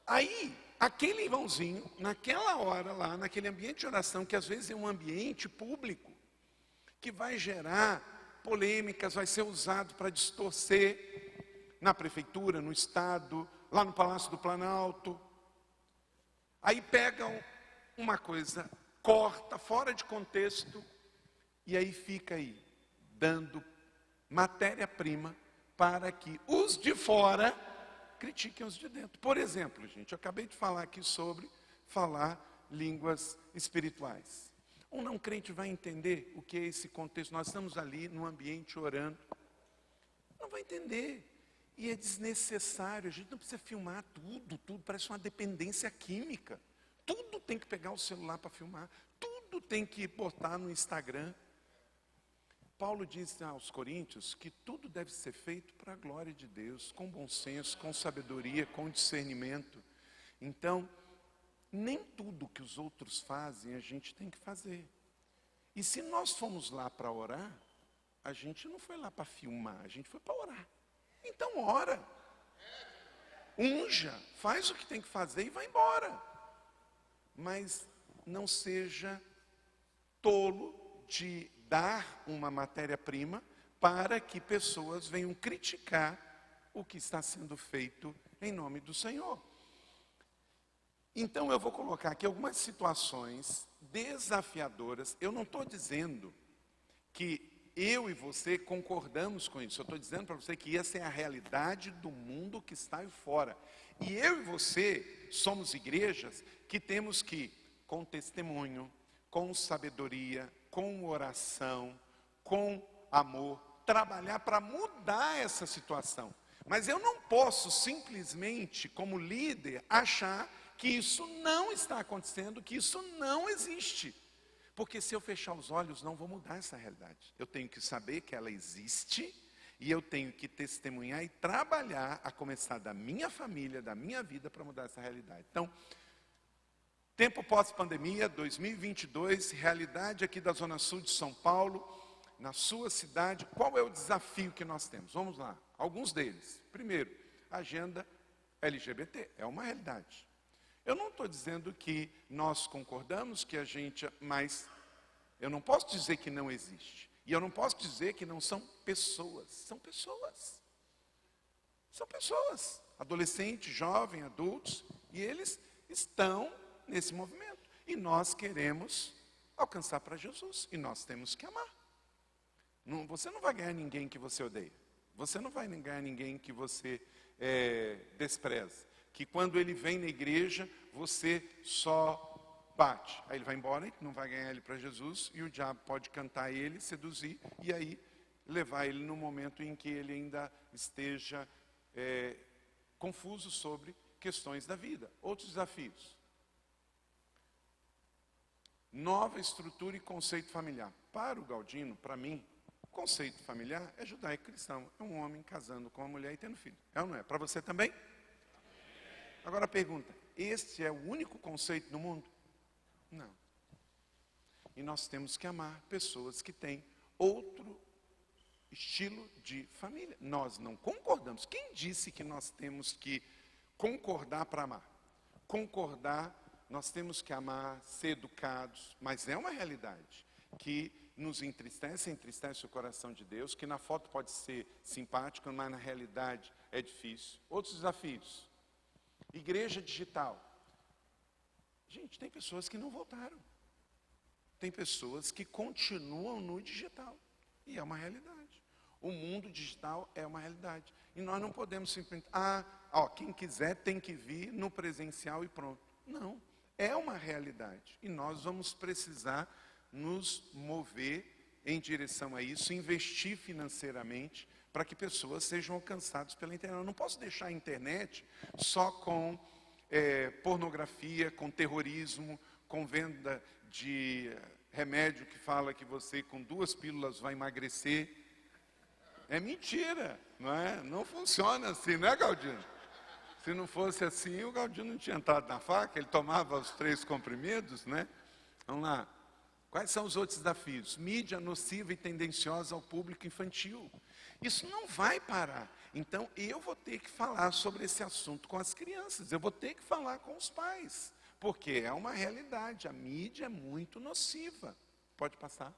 Aí, aquele irmãozinho, naquela hora lá, naquele ambiente de oração, que às vezes é um ambiente público, que vai gerar polêmicas, vai ser usado para distorcer na prefeitura, no estado, lá no Palácio do Planalto. Aí pegam uma coisa, corta, fora de contexto, e aí fica aí, dando matéria-prima para que os de fora critiquem os de dentro. Por exemplo, gente, eu acabei de falar aqui sobre falar línguas espirituais. Um não crente vai entender o que é esse contexto. Nós estamos ali no ambiente orando. Não vai entender. E é desnecessário. A gente não precisa filmar tudo. Parece uma dependência química. Tudo tem que pegar o celular para filmar. Tudo tem que botar no Instagram. Paulo diz aos Coríntios que tudo deve ser feito para a glória de Deus, com bom senso, com sabedoria, com discernimento. Então, nem tudo que os outros fazem a gente tem que fazer. E se nós fomos lá para orar, a gente não foi lá para filmar, a gente foi para orar. Então ora, unja, faz o que tem que fazer e vai embora. Mas não seja tolo de dar uma matéria-prima para que pessoas venham criticar o que está sendo feito em nome do Senhor. Então eu vou colocar aqui algumas situações desafiadoras. Eu não estou dizendo que eu e você concordamos com isso. Eu estou dizendo para você que essa é a realidade do mundo que está aí fora. E eu e você somos igrejas que temos que, com testemunho, com sabedoria, com oração, com amor, trabalhar para mudar essa situação. Mas eu não posso simplesmente, como líder, achar que isso não está acontecendo, que isso não existe. Porque se eu fechar os olhos, não vou mudar essa realidade. Eu tenho que saber que ela existe e eu tenho que testemunhar e trabalhar, a começar da minha família, da minha vida, para mudar essa realidade. Então, tempo pós-pandemia, 2022, realidade aqui da Zona Sul de São Paulo, na sua cidade, qual é o desafio que nós temos? Vamos lá, alguns deles. Primeiro, agenda LGBT, é uma realidade. Eu não estou dizendo que nós concordamos, que a gente, mas eu não posso dizer que não existe. E eu não posso dizer que não são pessoas. São pessoas. São pessoas. Adolescentes, jovens, adultos. E eles estão nesse movimento. E nós queremos alcançar para Jesus. E nós temos que amar. Você não vai ganhar ninguém que você odeia. Você não vai ganhar ninguém que você despreza. Que quando ele vem na igreja, você só bate. Aí ele vai embora, não vai ganhar ele para Jesus, e o diabo pode cantar ele, seduzir, e aí levar ele no momento em que ele ainda esteja confuso sobre questões da vida. Outros desafios. Nova estrutura e conceito familiar. Para o Galdino, para mim, conceito familiar é judaico-cristão. É um homem casando com uma mulher e tendo filho. É ou não é? Para você também? Agora a pergunta, este é o único conceito no mundo? Não. E nós temos que amar pessoas que têm outro estilo de família. Nós não concordamos. Quem disse que nós temos que concordar para amar? Concordar, nós temos que amar, ser educados, mas é uma realidade que nos entristece o coração de Deus, que na foto pode ser simpático, mas na realidade é difícil. Outros desafios. Igreja digital. Gente, tem pessoas que não voltaram. Tem pessoas que continuam no digital. E é uma realidade. O mundo digital é uma realidade. E nós não podemos simplesmente, quem quiser tem que vir no presencial e pronto. Não, é uma realidade. E nós vamos precisar nos mover em direção a isso, investir financeiramente, para que pessoas sejam alcançadas pela internet. Eu não posso deixar a internet só com pornografia, com terrorismo, com venda de remédio que fala que você com 2 pílulas vai emagrecer. É mentira, não é? Não funciona assim, não é, Galdino? Se não fosse assim, o Galdino não tinha entrado na faca, ele tomava os 3 comprimidos, né? Vamos lá. Quais são os outros desafios? Mídia nociva e tendenciosa ao público infantil. Isso não vai parar. Então, eu vou ter que falar sobre esse assunto com as crianças. Eu vou ter que falar com os pais. Porque é uma realidade. A mídia é muito nociva. Pode passar.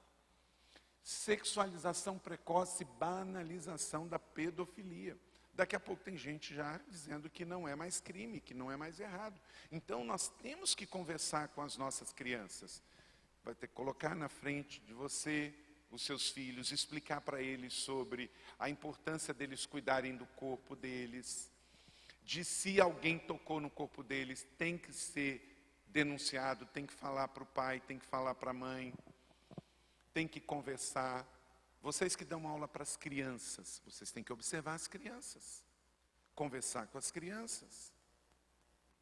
Sexualização precoce e banalização da pedofilia. Daqui a pouco tem gente já dizendo que não é mais crime, que não é mais errado. Então, nós temos que conversar com as nossas crianças. Vai ter que colocar na frente de você os seus filhos, explicar para eles sobre a importância deles cuidarem do corpo deles, de se alguém tocou no corpo deles, tem que ser denunciado, tem que falar para o pai, tem que falar para a mãe, tem que conversar. Vocês que dão aula para as crianças, vocês têm que observar as crianças, conversar com as crianças.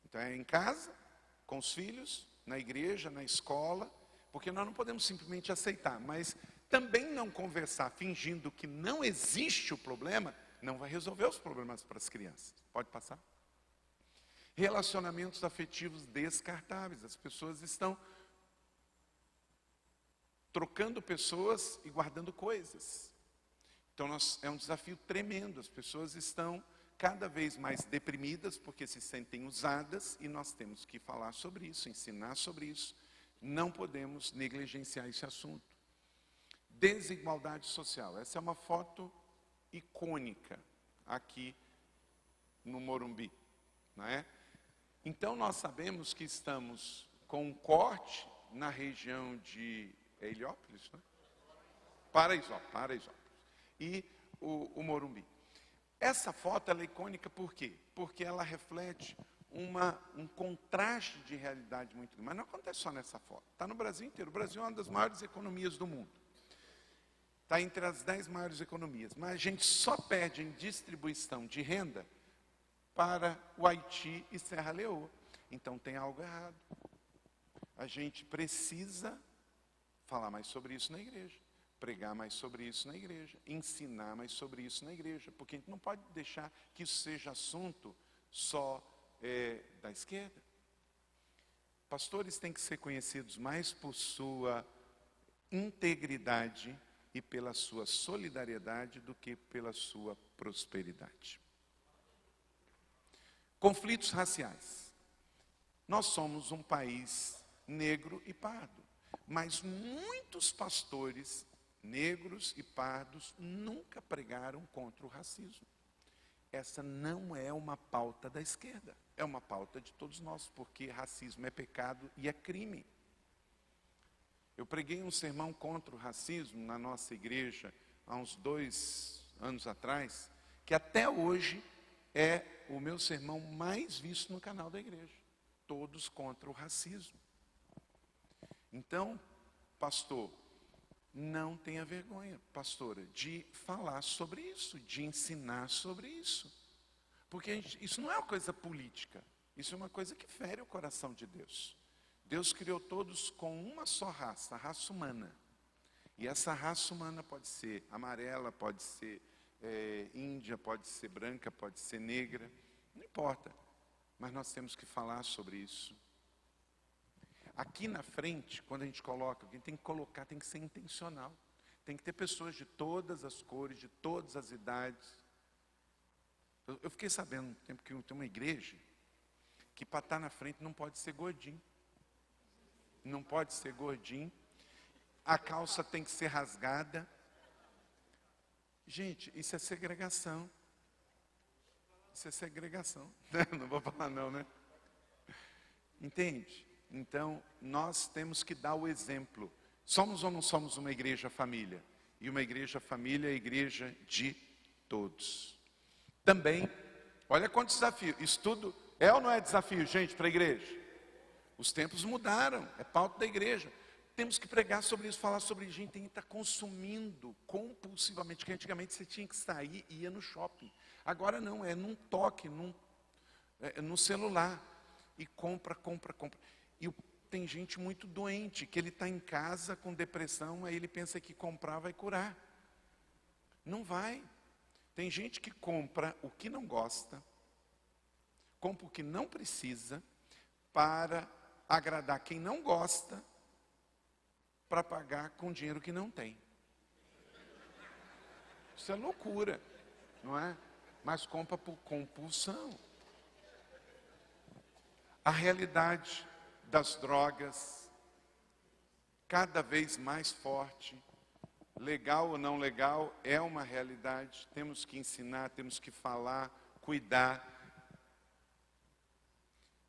Então é em casa, com os filhos, na igreja, na escola, porque nós não podemos simplesmente aceitar, mas também não conversar fingindo que não existe o problema, não vai resolver os problemas para as crianças. Pode passar? Relacionamentos afetivos descartáveis. As pessoas estão trocando pessoas e guardando coisas. Então é um desafio tremendo. As pessoas estão cada vez mais deprimidas porque se sentem usadas e nós temos que falar sobre isso, ensinar sobre isso. Não podemos negligenciar esse assunto. Desigualdade social. Essa é uma foto icônica aqui no Morumbi, não é? Então nós sabemos que estamos com um corte na região de Heliópolis, né? Paraisópolis. E o Morumbi. Essa foto ela é icônica por quê? Porque ela reflete um contraste de realidade muito grande. Mas não acontece só nessa foto. Está no Brasil inteiro. O Brasil é uma das maiores economias do mundo. Está entre as 10 maiores economias. Mas a gente só perde em distribuição de renda para o Haiti e Serra Leoa. Então tem algo errado. A gente precisa falar mais sobre isso na igreja. Pregar mais sobre isso na igreja, ensinar mais sobre isso na igreja, porque a gente não pode deixar que isso seja assunto só da esquerda. Pastores têm que ser conhecidos mais por sua integridade e pela sua solidariedade do que pela sua prosperidade. Conflitos raciais. Nós somos um país negro e pardo, mas muitos pastores negros e pardos nunca pregaram contra o racismo. Essa não é uma pauta da esquerda, é uma pauta de todos nós, porque racismo é pecado e é crime. Eu preguei um sermão contra o racismo na nossa igreja há uns 2 anos atrás, que até hoje é o meu sermão mais visto no canal da igreja. Todos contra o racismo. Então, pastor, não tenha vergonha, pastora, de falar sobre isso, de ensinar sobre isso. Porque isso não é uma coisa política, isso é uma coisa que fere o coração de Deus. Deus criou todos com uma só raça, a raça humana. E essa raça humana pode ser amarela, pode ser índia, pode ser branca, pode ser negra, não importa. Mas nós temos que falar sobre isso. Aqui na frente, quando a gente coloca, quem tem que colocar tem que ser intencional. Tem que ter pessoas de todas as cores, de todas as idades. Eu fiquei sabendo no tempo que tem uma igreja que para estar na frente não pode ser gordinho. Não pode ser gordinho. A calça tem que ser rasgada. Gente, isso é segregação. Isso é segregação. Não vou falar não, né? Entende? Então, nós temos que dar o exemplo. Somos ou não somos uma igreja família? E uma igreja família é a igreja de todos. Também, olha quanto desafio. Isso tudo é ou não é desafio, gente, para a igreja? Os tempos mudaram, é pauta da igreja. Temos que pregar sobre isso, falar sobre gente que está consumindo compulsivamente. Porque antigamente você tinha que sair e ia no shopping. Agora não, é num toque, no celular. E compra. E tem gente muito doente, que ele está em casa com depressão, aí ele pensa que comprar vai curar. Não vai. Tem gente que compra o que não gosta, compra o que não precisa, para agradar quem não gosta, para pagar com dinheiro que não tem. Isso é loucura, não é? Mas compra por compulsão. A realidade das drogas, cada vez mais forte, legal ou não legal, é uma realidade. Temos que ensinar, temos que falar, cuidar.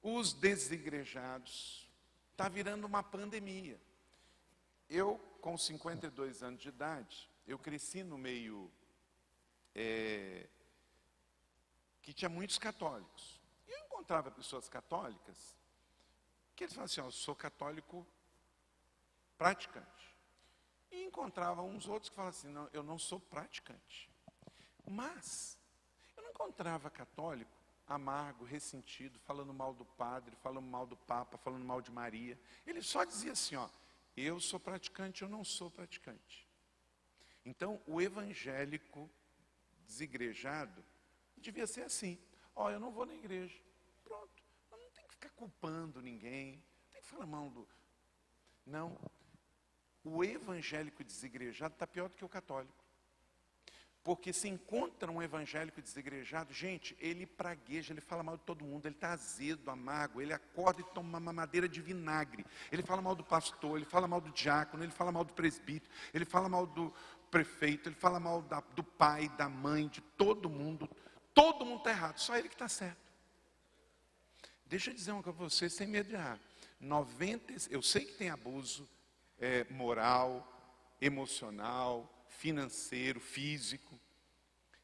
Os desigrejados, está virando uma pandemia. Eu, com 52 anos de idade, eu cresci no meio que tinha muitos católicos. E eu encontrava pessoas católicas que eles falavam assim, eu sou católico praticante. E encontrava uns outros que falavam assim, não, eu não sou praticante. Mas eu não encontrava católico amargo, ressentido, falando mal do padre, falando mal do Papa, falando mal de Maria. Ele só dizia assim, ó, eu sou praticante, eu não sou praticante. Então, o evangélico desigrejado devia ser assim, ó, eu não vou na igreja. Pronto, eu não tem que ficar culpando ninguém, não tem que falar mal do... Não, o evangélico desigrejado está pior do que o católico. Porque se encontra um evangélico desigrejado, gente, ele pragueja, ele fala mal de todo mundo, ele está azedo, amargo, ele acorda e toma uma mamadeira de vinagre. Ele fala mal do pastor, ele fala mal do diácono, ele fala mal do presbítero, ele fala mal do prefeito, ele fala mal do pai, da mãe, de todo mundo. Todo mundo está errado, só ele que está certo. Deixa eu dizer uma coisa para você, sem medo de errar. Eu sei que tem abuso moral, emocional, financeiro, físico.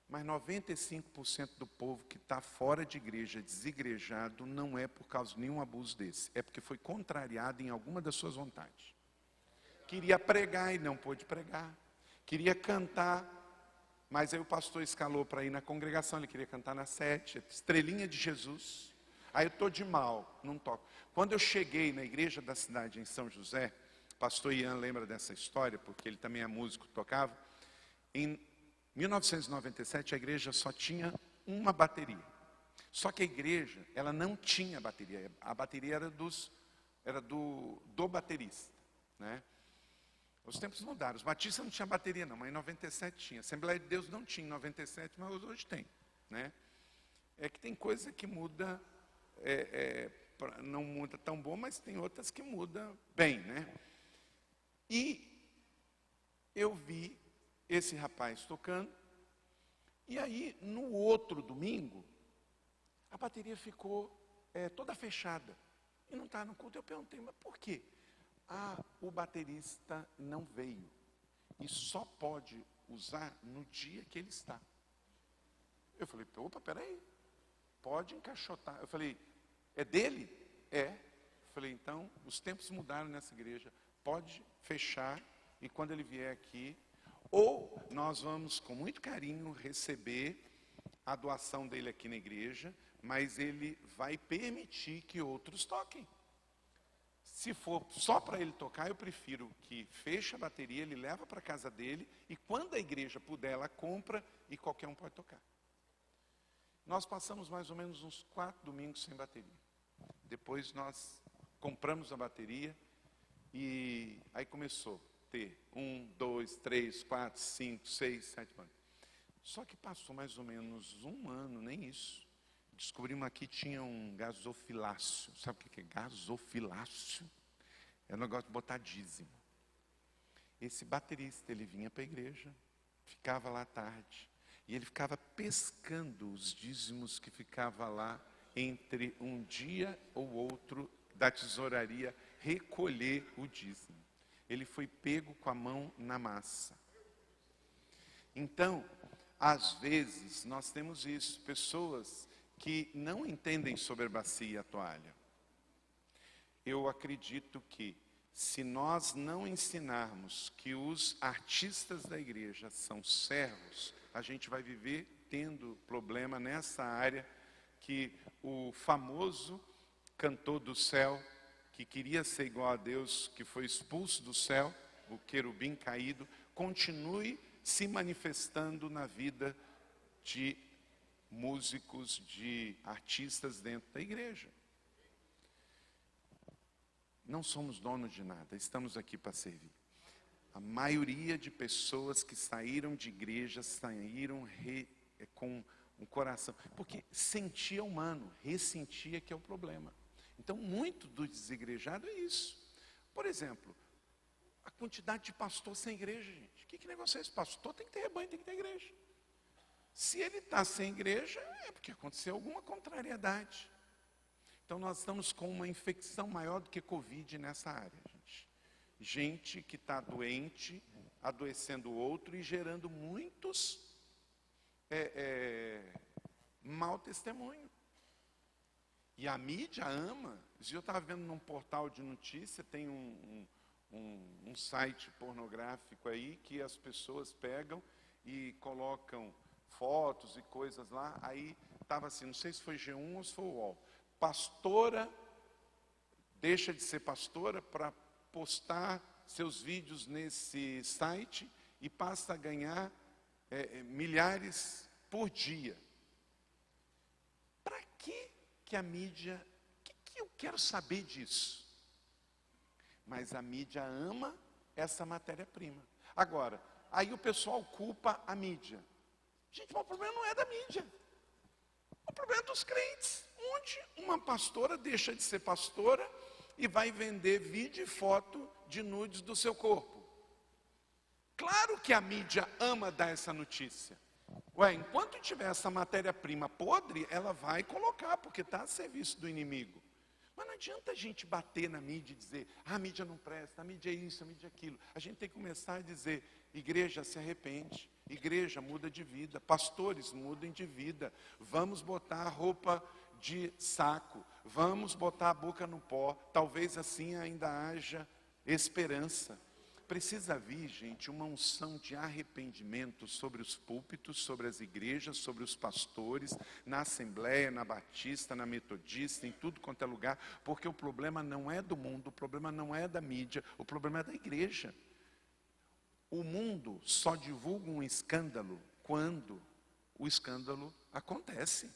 Mas 95% do povo que está fora de igreja, desigrejado, não é por causa de nenhum abuso desse. É porque foi contrariado em alguma das suas vontades. Queria pregar e não pôde pregar. Queria cantar, mas aí o pastor escalou para ir na congregação. Ele queria cantar na 7, Estrelinha de Jesus. Aí eu estou de mal, não toco. Quando eu cheguei na igreja da cidade em São José, pastor Ian lembra dessa história, porque ele também é músico, tocava. Em 1997 a igreja só tinha uma bateria. Só que a igreja, ela não tinha bateria. A bateria era do baterista, né? Os tempos mudaram. Os batistas não tinham bateria não, mas em 97 tinha. A Assembleia de Deus não tinha em 97, mas hoje tem, né? É que tem coisa que muda, não muda tão bom, mas tem outras que mudam bem, né? E eu vi esse rapaz tocando, e aí no outro domingo, a bateria ficou toda fechada, e não estava no culto. Eu perguntei, mas por quê? O baterista não veio, e só pode usar no dia que ele está. Eu falei, opa, peraí, pode encaixotar. Eu falei, é dele? É. Eu falei, então, os tempos mudaram nessa igreja, pode fechar, e quando ele vier aqui, ou nós vamos com muito carinho receber a doação dele aqui na igreja, mas ele vai permitir que outros toquem. Se for só para ele tocar, eu prefiro que feche a bateria, ele leva para a casa dele, e quando a igreja puder, ela compra e qualquer um pode tocar. Nós passamos mais ou menos uns 4 domingos sem bateria. Depois nós compramos a bateria e aí começou a ter 1, 2, 3, 4, 5, 6, 7 bandas. Só que passou mais ou menos um ano, nem isso. Descobrimos aqui tinha um gasofilácio. Sabe o que é gasofilácio? É um negócio de botar dízimo. Esse baterista, ele vinha para a igreja, ficava lá à tarde, e ele ficava pescando os dízimos que ficava lá entre um dia ou outro da tesouraria, recolher o dízimo. Ele foi pego com a mão na massa. Então, às vezes, nós temos isso, pessoas que não entendem sobre a bacia e a toalha. Eu acredito que, se nós não ensinarmos que os artistas da igreja são servos, a gente vai viver tendo problema nessa área, que o famoso cantor do céu, que queria ser igual a Deus, que foi expulso do céu, o querubim caído, continue se manifestando na vida de músicos, de artistas dentro da igreja. Não somos donos de nada, estamos aqui para servir. A maioria de pessoas que saíram de igreja, saíram com um coração, porque sentia humano, ressentia que é o problema. Então, muito do desigrejado é isso. Por exemplo, a quantidade de pastor sem igreja, gente. Que negócio é esse? Pastor tem que ter rebanho, tem que ter igreja. Se ele está sem igreja, é porque aconteceu alguma contrariedade. Então, nós estamos com uma infecção maior do que Covid nessa área, gente. Gente que está doente, adoecendo o outro e gerando muitos mau testemunho. E a mídia ama. Eu estava vendo num portal de notícia, tem um site pornográfico aí, que as pessoas pegam e colocam fotos e coisas lá. Aí estava assim, não sei se foi G1 ou se foi o UOL. Pastora deixa de ser pastora para postar seus vídeos nesse site e passa a ganhar milhares por dia. Para que a mídia... que eu quero saber disso? Mas a mídia ama essa matéria-prima. Agora, aí o pessoal culpa a mídia. Gente, mas o problema não é da mídia. O problema é dos crentes. Onde uma pastora deixa de ser pastora e vai vender vídeo e foto de nudes do seu corpo. Claro que a mídia ama dar essa notícia. Enquanto tiver essa matéria-prima podre, ela vai colocar, porque está a serviço do inimigo. Mas não adianta a gente bater na mídia e dizer, a mídia não presta, a mídia é isso, a mídia é aquilo. A gente tem que começar a dizer, igreja se arrepende, igreja muda de vida, pastores mudem de vida. Vamos botar a roupa de saco, vamos botar a boca no pó, talvez assim ainda haja esperança. Precisa vir, gente, uma unção de arrependimento sobre os púlpitos, sobre as igrejas, sobre os pastores, na Assembleia, na Batista, na Metodista, em tudo quanto é lugar, porque o problema não é do mundo, o problema não é da mídia, o problema é da igreja. O mundo só divulga um escândalo quando o escândalo acontece.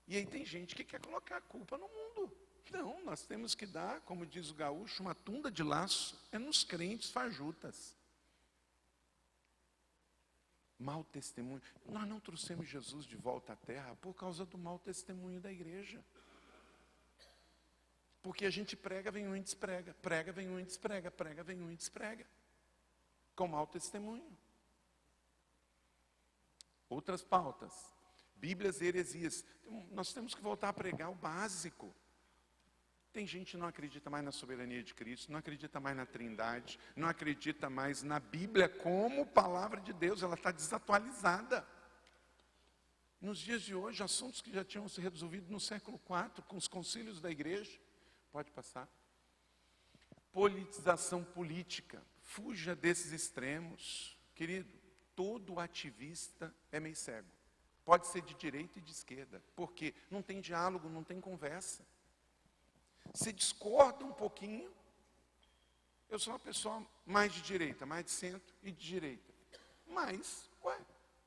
E aí tem gente que quer colocar a culpa no mundo. Não, nós temos que dar, como diz o gaúcho, uma tunda de laço, é nos crentes fajutas. Mau testemunho. Nós não trouxemos Jesus de volta à terra por causa do mau testemunho da igreja. Porque a gente prega, vem um e desprega, prega, vem um e desprega, prega, vem um e desprega. Com mau testemunho. Outras pautas. Bíblias e heresias. Nós temos que voltar a pregar o básico. Tem gente que não acredita mais na soberania de Cristo, não acredita mais na Trindade, não acredita mais na Bíblia como palavra de Deus, ela está desatualizada. Nos dias de hoje, assuntos que já tinham se resolvido no século IV, com os concílios da igreja, pode passar. Politização política, fuja desses extremos. Querido, todo ativista é meio cego. Pode ser de direita e de esquerda, porque não tem diálogo, não tem conversa. Se discorda um pouquinho, eu sou uma pessoa mais de direita, mais de centro e de direita. Mas,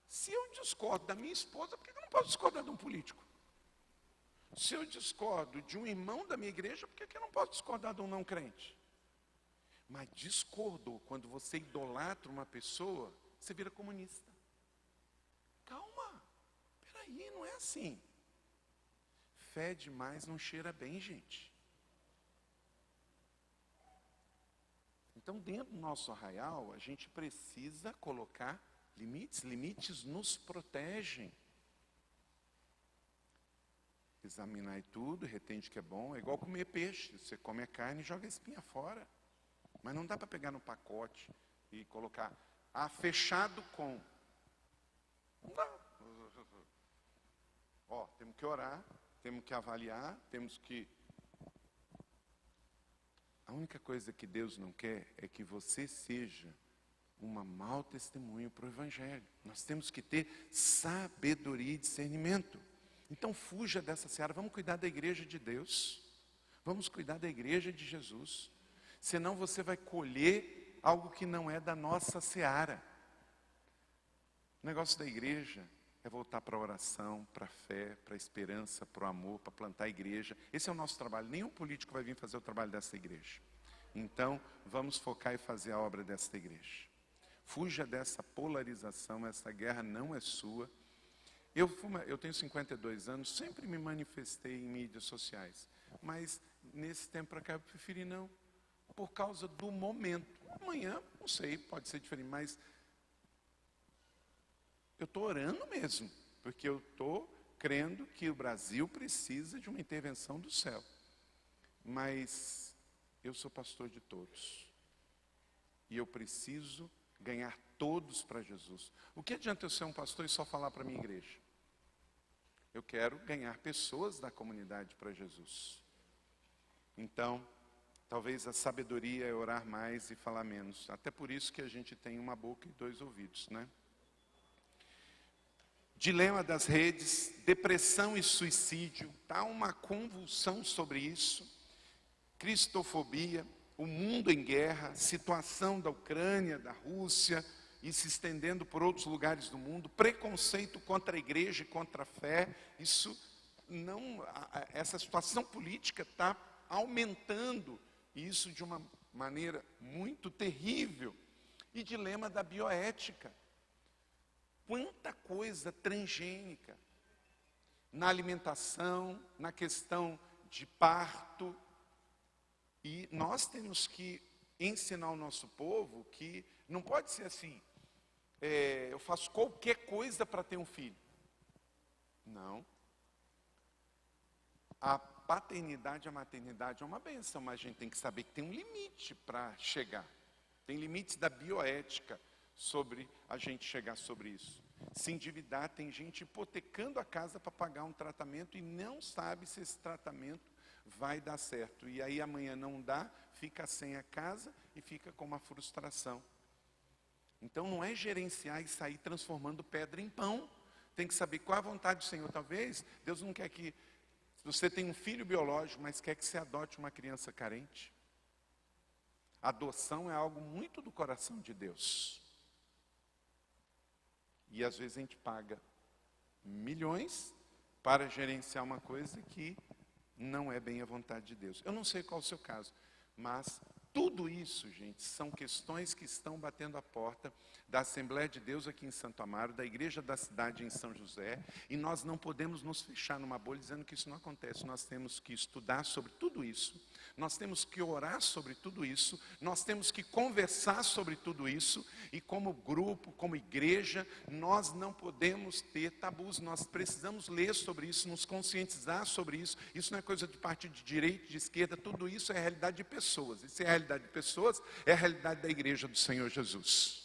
se eu discordo da minha esposa, por que eu não posso discordar de um político? Se eu discordo de um irmão da minha igreja, por que eu não posso discordar de um não crente? Mas discordou, quando você idolatra uma pessoa, você vira comunista. Calma, peraí, não é assim. Fé demais não cheira bem, gente. Então, dentro do nosso arraial, a gente precisa colocar limites. Limites nos protegem. Examinar tudo, retende que é bom. É igual comer peixe. Você come a carne e joga a espinha fora. Mas não dá para pegar no pacote e colocar, fechado com. Não dá. Temos que orar, temos que avaliar, temos que... A única coisa que Deus não quer é que você seja uma mau testemunho para o Evangelho. Nós temos que ter sabedoria e discernimento. Então fuja dessa seara, vamos cuidar da igreja de Deus. Vamos cuidar da igreja de Jesus. Senão você vai colher algo que não é da nossa seara. O negócio da igreja é voltar para a oração, para a fé, para a esperança, para o amor, para plantar a igreja. Esse é o nosso trabalho. Nenhum político vai vir fazer o trabalho dessa igreja. Então, vamos focar e fazer a obra desta igreja. Fuja dessa polarização, essa guerra não é sua. Eu tenho 52 anos, sempre me manifestei em mídias sociais. Mas, nesse tempo para cá, eu preferi não. Por causa do momento. Amanhã, não sei, pode ser diferente, mas... eu estou orando mesmo, porque eu estou crendo que o Brasil precisa de uma intervenção do céu. Mas eu sou pastor de todos. E eu preciso ganhar todos para Jesus. O que adianta eu ser um pastor e só falar para a minha igreja? Eu quero ganhar pessoas da comunidade para Jesus. Então, talvez a sabedoria é orar mais e falar menos. Até por isso que a gente tem uma boca e 2 ouvidos, né? Dilema das redes, depressão e suicídio, está uma convulsão sobre isso. Cristofobia, o mundo em guerra, situação da Ucrânia, da Rússia e se estendendo por outros lugares do mundo, preconceito contra a igreja e contra a fé, essa situação política está aumentando isso de uma maneira muito terrível. E dilema da bioética. Quanta coisa transgênica na alimentação, na questão de parto. E nós temos que ensinar o nosso povo que não pode ser assim, eu faço qualquer coisa para ter um filho. Não. A paternidade, a maternidade é uma bênção, mas a gente tem que saber que tem um limite para chegar. Tem limites da bioética sobre a gente chegar sobre isso. Se endividar, tem gente hipotecando a casa para pagar um tratamento e não sabe se esse tratamento vai dar certo. E aí amanhã não dá, fica sem a casa e fica com uma frustração. Então não é gerenciar e sair transformando pedra em pão. Tem que saber qual é a vontade do Senhor. Talvez Deus não quer que você tenha um filho biológico, mas quer que você adote uma criança carente. A adoção é algo muito do coração de Deus. E às vezes a gente paga milhões para gerenciar uma coisa que não é bem a vontade de Deus. Eu não sei qual é o seu caso, mas tudo isso, gente, são questões que estão batendo a porta da Assembleia de Deus aqui em Santo Amaro, da Igreja da Cidade em São José, e nós não podemos nos fechar numa bolha dizendo que isso não acontece. Nós temos que estudar sobre tudo isso, nós temos que orar sobre tudo isso, nós temos que conversar sobre tudo isso, e como grupo, como igreja, nós não podemos ter tabus, nós precisamos ler sobre isso, nos conscientizar sobre isso. Isso não é coisa de partido de direita, de esquerda, tudo isso é a realidade de pessoas. E se é a realidade de pessoas, é a realidade da igreja do Senhor Jesus.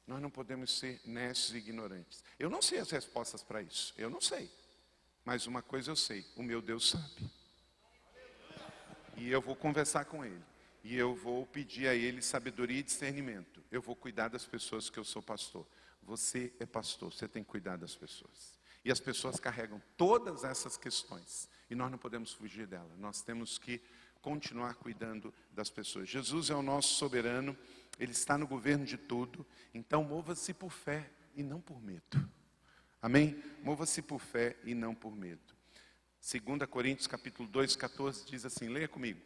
Nós não podemos ser necios e ignorantes. Eu não sei as respostas para isso, eu não sei. Mas uma coisa eu sei, o meu Deus sabe. E eu vou conversar com Ele. E eu vou pedir a Ele sabedoria e discernimento. Eu vou cuidar das pessoas que eu sou pastor. Você é pastor, você tem que cuidar das pessoas. E as pessoas carregam todas essas questões. E nós não podemos fugir dela. Nós temos que continuar cuidando das pessoas. Jesus é o nosso soberano. Ele está no governo de tudo. Então mova-se por fé e não por medo. Amém? Mova-se por fé e não por medo. 2 Coríntios capítulo 2, 14 diz assim, leia comigo.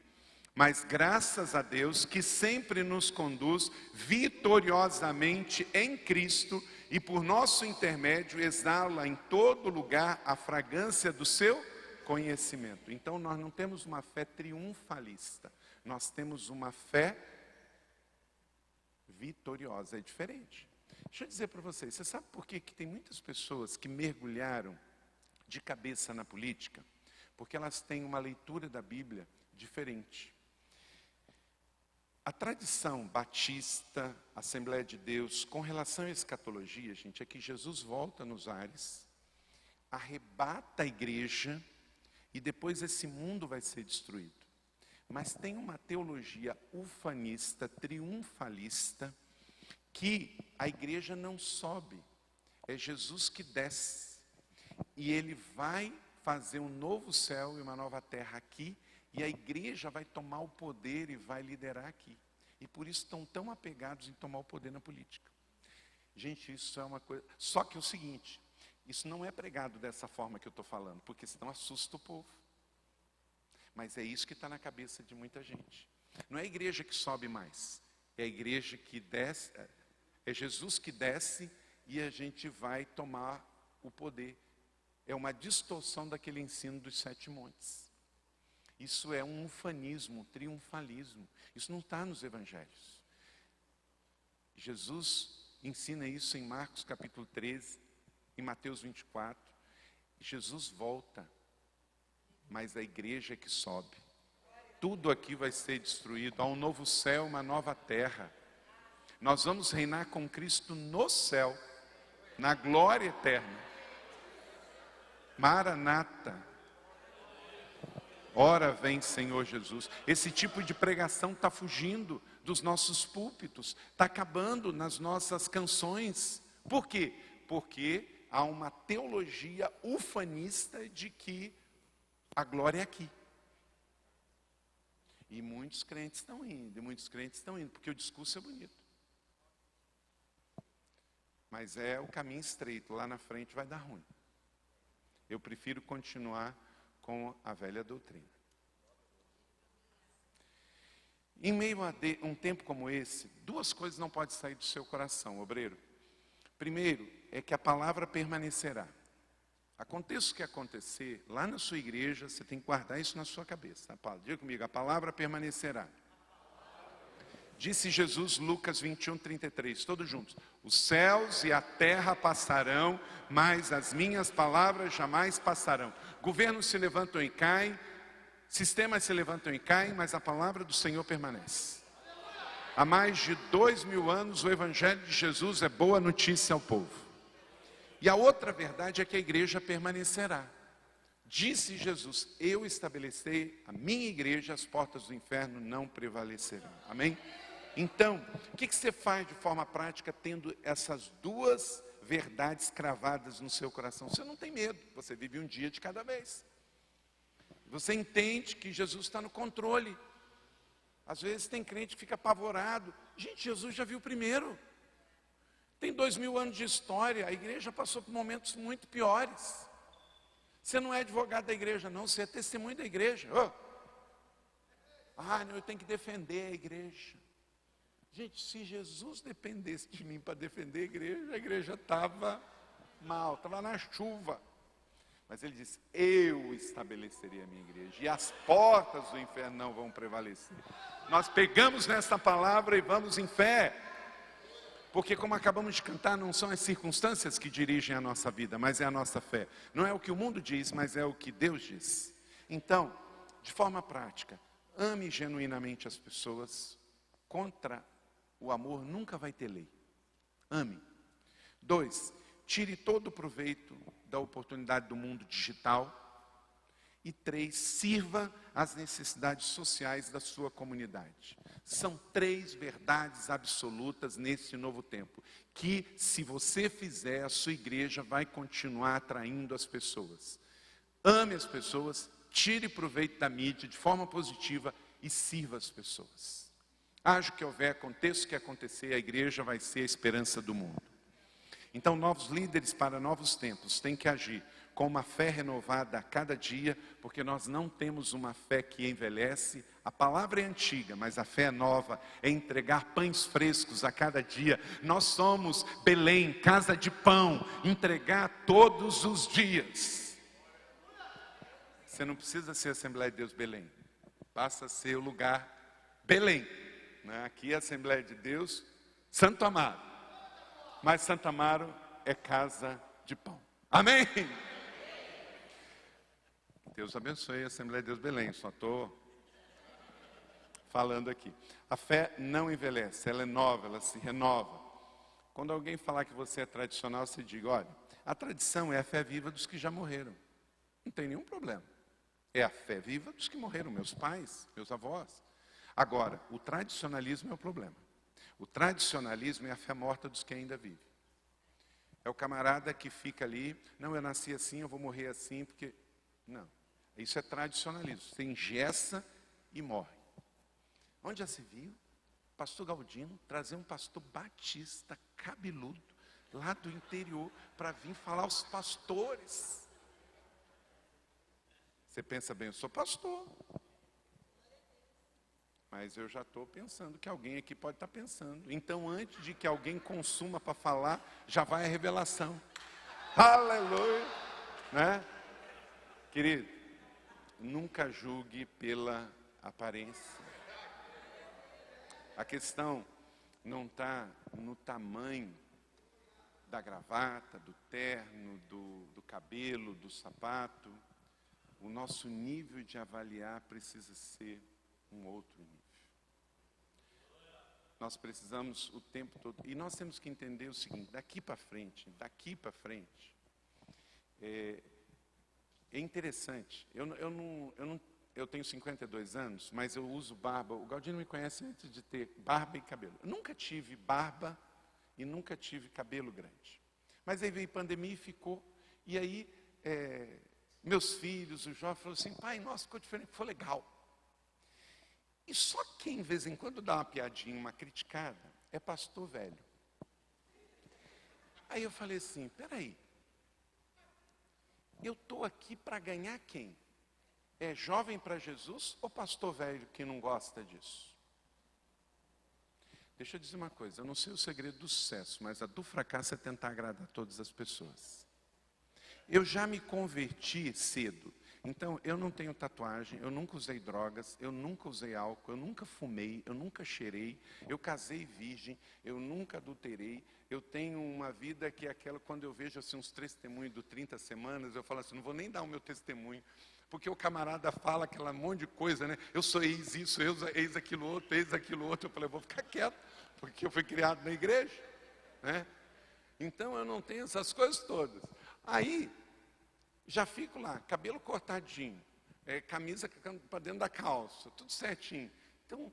Mas graças a Deus que sempre nos conduz vitoriosamente em Cristo e por nosso intermédio exala em todo lugar a fragrância do seu conhecimento. Então nós não temos uma fé triunfalista, nós temos uma fé vitoriosa, é diferente. Deixa eu dizer para vocês, você sabe por que tem muitas pessoas que mergulharam de cabeça na política? Porque elas têm uma leitura da Bíblia diferente. A tradição batista, Assembleia de Deus, com relação à escatologia, gente, é que Jesus volta nos ares, arrebata a igreja e depois esse mundo vai ser destruído. Mas tem uma teologia ufanista, triunfalista, que a igreja não sobe, é Jesus que desce. E Ele vai fazer um novo céu e uma nova terra aqui, e a igreja vai tomar o poder e vai liderar aqui. E por isso estão tão apegados em tomar o poder na política. Gente, isso é uma coisa... Só que é o seguinte, isso não é pregado dessa forma que eu estou falando, porque senão assusta o povo. Mas é isso que está na cabeça de muita gente. Não é a igreja que sobe mais, é a igreja que desce, é Jesus que desce e a gente vai tomar o poder. É uma distorção daquele ensino dos 7 montes. Isso é um ufanismo, um triunfalismo. Isso não está nos evangelhos. Jesus ensina isso em Marcos capítulo 13, em Mateus 24. Jesus volta, mas a igreja é que sobe. Tudo aqui vai ser destruído. Há um novo céu, uma nova terra. Nós vamos reinar com Cristo no céu, na glória eterna. Maranata. Ora vem, Senhor Jesus. Esse tipo de pregação está fugindo dos nossos púlpitos, está acabando nas nossas canções. Por quê? Porque há uma teologia ufanista de que a glória é aqui. E muitos crentes estão indo, porque o discurso é bonito. Mas é o caminho estreito, lá na frente vai dar ruim. Eu prefiro continuar com a velha doutrina. Em meio a um tempo como esse, 2 coisas não podem sair do seu coração, obreiro. Primeiro, é que a palavra permanecerá. Aconteça o que acontecer, lá na sua igreja, você tem que guardar isso na sua cabeça. Tá, Paulo? Diga comigo, a palavra permanecerá. Disse Jesus, Lucas 21, 33, todos juntos: os céus e a terra passarão, mas as minhas palavras jamais passarão. Governos se levantam e caem, sistemas se levantam e caem, mas a palavra do Senhor permanece. Há mais de 2000 anos o Evangelho de Jesus é boa notícia ao povo. E a outra verdade é que a igreja permanecerá. Disse Jesus: eu estabelecerei a minha igreja, as portas do inferno não prevalecerão. Amém? Então, o que você faz de forma prática tendo essas duas verdades cravadas no seu coração? Você não tem medo, você vive um dia de cada vez. Você entende que Jesus está no controle. Às vezes tem crente que fica apavorado. Gente, Jesus já viu primeiro. Tem 2000 anos de história, a igreja passou por momentos muito piores. Você não é advogado da igreja não, você é testemunho da igreja. Não, eu tenho que defender a igreja. Gente, se Jesus dependesse de mim para defender a igreja estava mal, estava na chuva. Mas ele disse: eu estabelecerei a minha igreja, e as portas do inferno não vão prevalecer. Nós pegamos nessa palavra e vamos em fé. Porque, como acabamos de cantar, não são as circunstâncias que dirigem a nossa vida, mas é a nossa fé. Não é o que o mundo diz, mas é o que Deus diz. Então, de forma prática, ame genuinamente as pessoas. Contra o amor nunca vai ter lei. Ame. 2, tire todo o proveito da oportunidade do mundo digital. E 3, sirva às necessidades sociais da sua comunidade. São 3 verdades absolutas nesse novo tempo, que se você fizer, a sua igreja vai continuar atraindo as pessoas. Ame as pessoas, tire proveito da mídia de forma positiva e sirva as pessoas. Haja o que houver, aconteça o que acontecer, a igreja vai ser a esperança do mundo. Então, novos líderes para novos tempos têm que agir com uma fé renovada a cada dia, porque nós não temos uma fé que envelhece. A palavra é antiga, mas a fé é nova, é entregar pães frescos a cada dia. Nós somos Belém, casa de pão, entregar todos os dias. Você não precisa ser Assembleia de Deus Belém, passa a ser o lugar Belém, né? Aqui é a Assembleia de Deus Santo Amaro, mas Santo Amaro é casa de pão. Amém? Deus abençoe a Assembleia de Deus Belém, só estou falando aqui. A fé não envelhece, ela é nova, ela se renova. Quando alguém falar que você é tradicional, você diga: olha, a tradição é a fé viva dos que já morreram. Não tem nenhum problema. É a fé viva dos que morreram, meus pais, meus avós. Agora, o tradicionalismo é o problema. O tradicionalismo é a fé morta dos que ainda vivem. É o camarada que fica ali: não, eu nasci assim, eu vou morrer assim, porque... Não, isso é tradicionalismo. Você engessa e morre. Onde já se viu? Pastor Galdino trazer um pastor batista, cabeludo, lá do interior, para vir falar aos pastores. Você pensa bem: eu sou pastor. Mas eu já estou pensando que alguém aqui pode estar pensando. Então, antes de que alguém consuma para falar, já vai a revelação. Aleluia! Né? Querido, nunca julgue pela aparência. A questão não está no tamanho da gravata, do terno, do cabelo, do sapato. O nosso nível de avaliar precisa ser um outro nível. Nós precisamos o tempo todo, e nós temos que entender o seguinte: daqui para frente, é interessante. Eu tenho 52 anos, mas eu uso barba. O Galdino me conhece antes de ter barba e cabelo. Eu nunca tive barba e nunca tive cabelo grande. Mas aí veio pandemia e ficou. E aí, meus filhos, o jovem, falou assim: pai, nossa, ficou diferente, ficou legal. E só quem, de vez em quando, dá uma piadinha, uma criticada, é pastor velho. Aí eu falei assim: peraí, eu estou aqui para ganhar quem? É jovem para Jesus ou pastor velho que não gosta disso? Deixa eu dizer uma coisa: eu não sei o segredo do sucesso, mas a do fracasso é tentar agradar todas as pessoas. Eu já me converti cedo. Então, eu não tenho tatuagem, eu nunca usei drogas, eu nunca usei álcool, eu nunca fumei, eu nunca cheirei, eu casei virgem, eu nunca adulterei, eu tenho uma vida que é aquela, quando eu vejo assim, uns testemunhos de 30 semanas, eu falo assim, não vou nem dar o meu testemunho, porque o camarada fala aquela monte de coisa, né? Eu sou ex isso, ex aquilo outro, eu falei, eu vou ficar quieto, porque eu fui criado na igreja, né? Então, eu não tenho essas coisas todas. Aí, já fico lá, cabelo cortadinho, camisa para dentro da calça, tudo certinho. Então,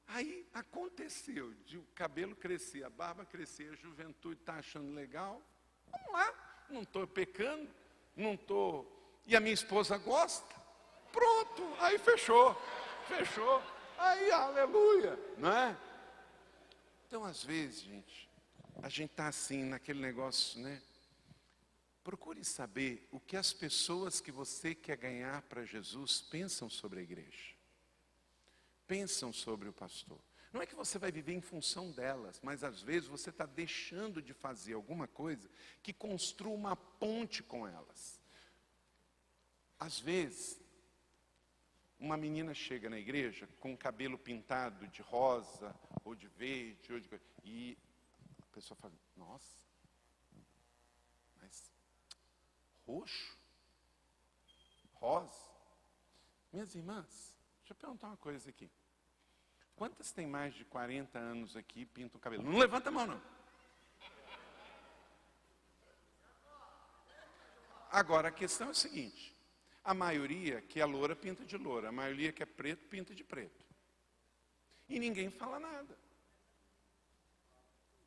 aí aconteceu de o cabelo crescer, a barba crescer, a juventude está achando legal. Vamos lá, não estou pecando, não estou... E a minha esposa gosta. Pronto, aí fechou. Aí, aleluia, não é? Então, às vezes, gente, a gente está assim, naquele negócio, né? Procure saber o que as pessoas que você quer ganhar para Jesus pensam sobre a igreja. Pensam sobre o pastor. Não é que você vai viver em função delas, mas às vezes você está deixando de fazer alguma coisa que construa uma ponte com elas. Às vezes, uma menina chega na igreja com o cabelo pintado de rosa, ou de verde, e a pessoa fala, nossa, mas roxo? Rosa? Minhas irmãs, deixa eu perguntar uma coisa aqui. Quantas tem mais de 40 anos aqui e pintam o cabelo? Não levanta a mão, não. Agora, a questão é a seguinte. A maioria que é loura, pinta de loura. A maioria que é preto, pinta de preto. E ninguém fala nada.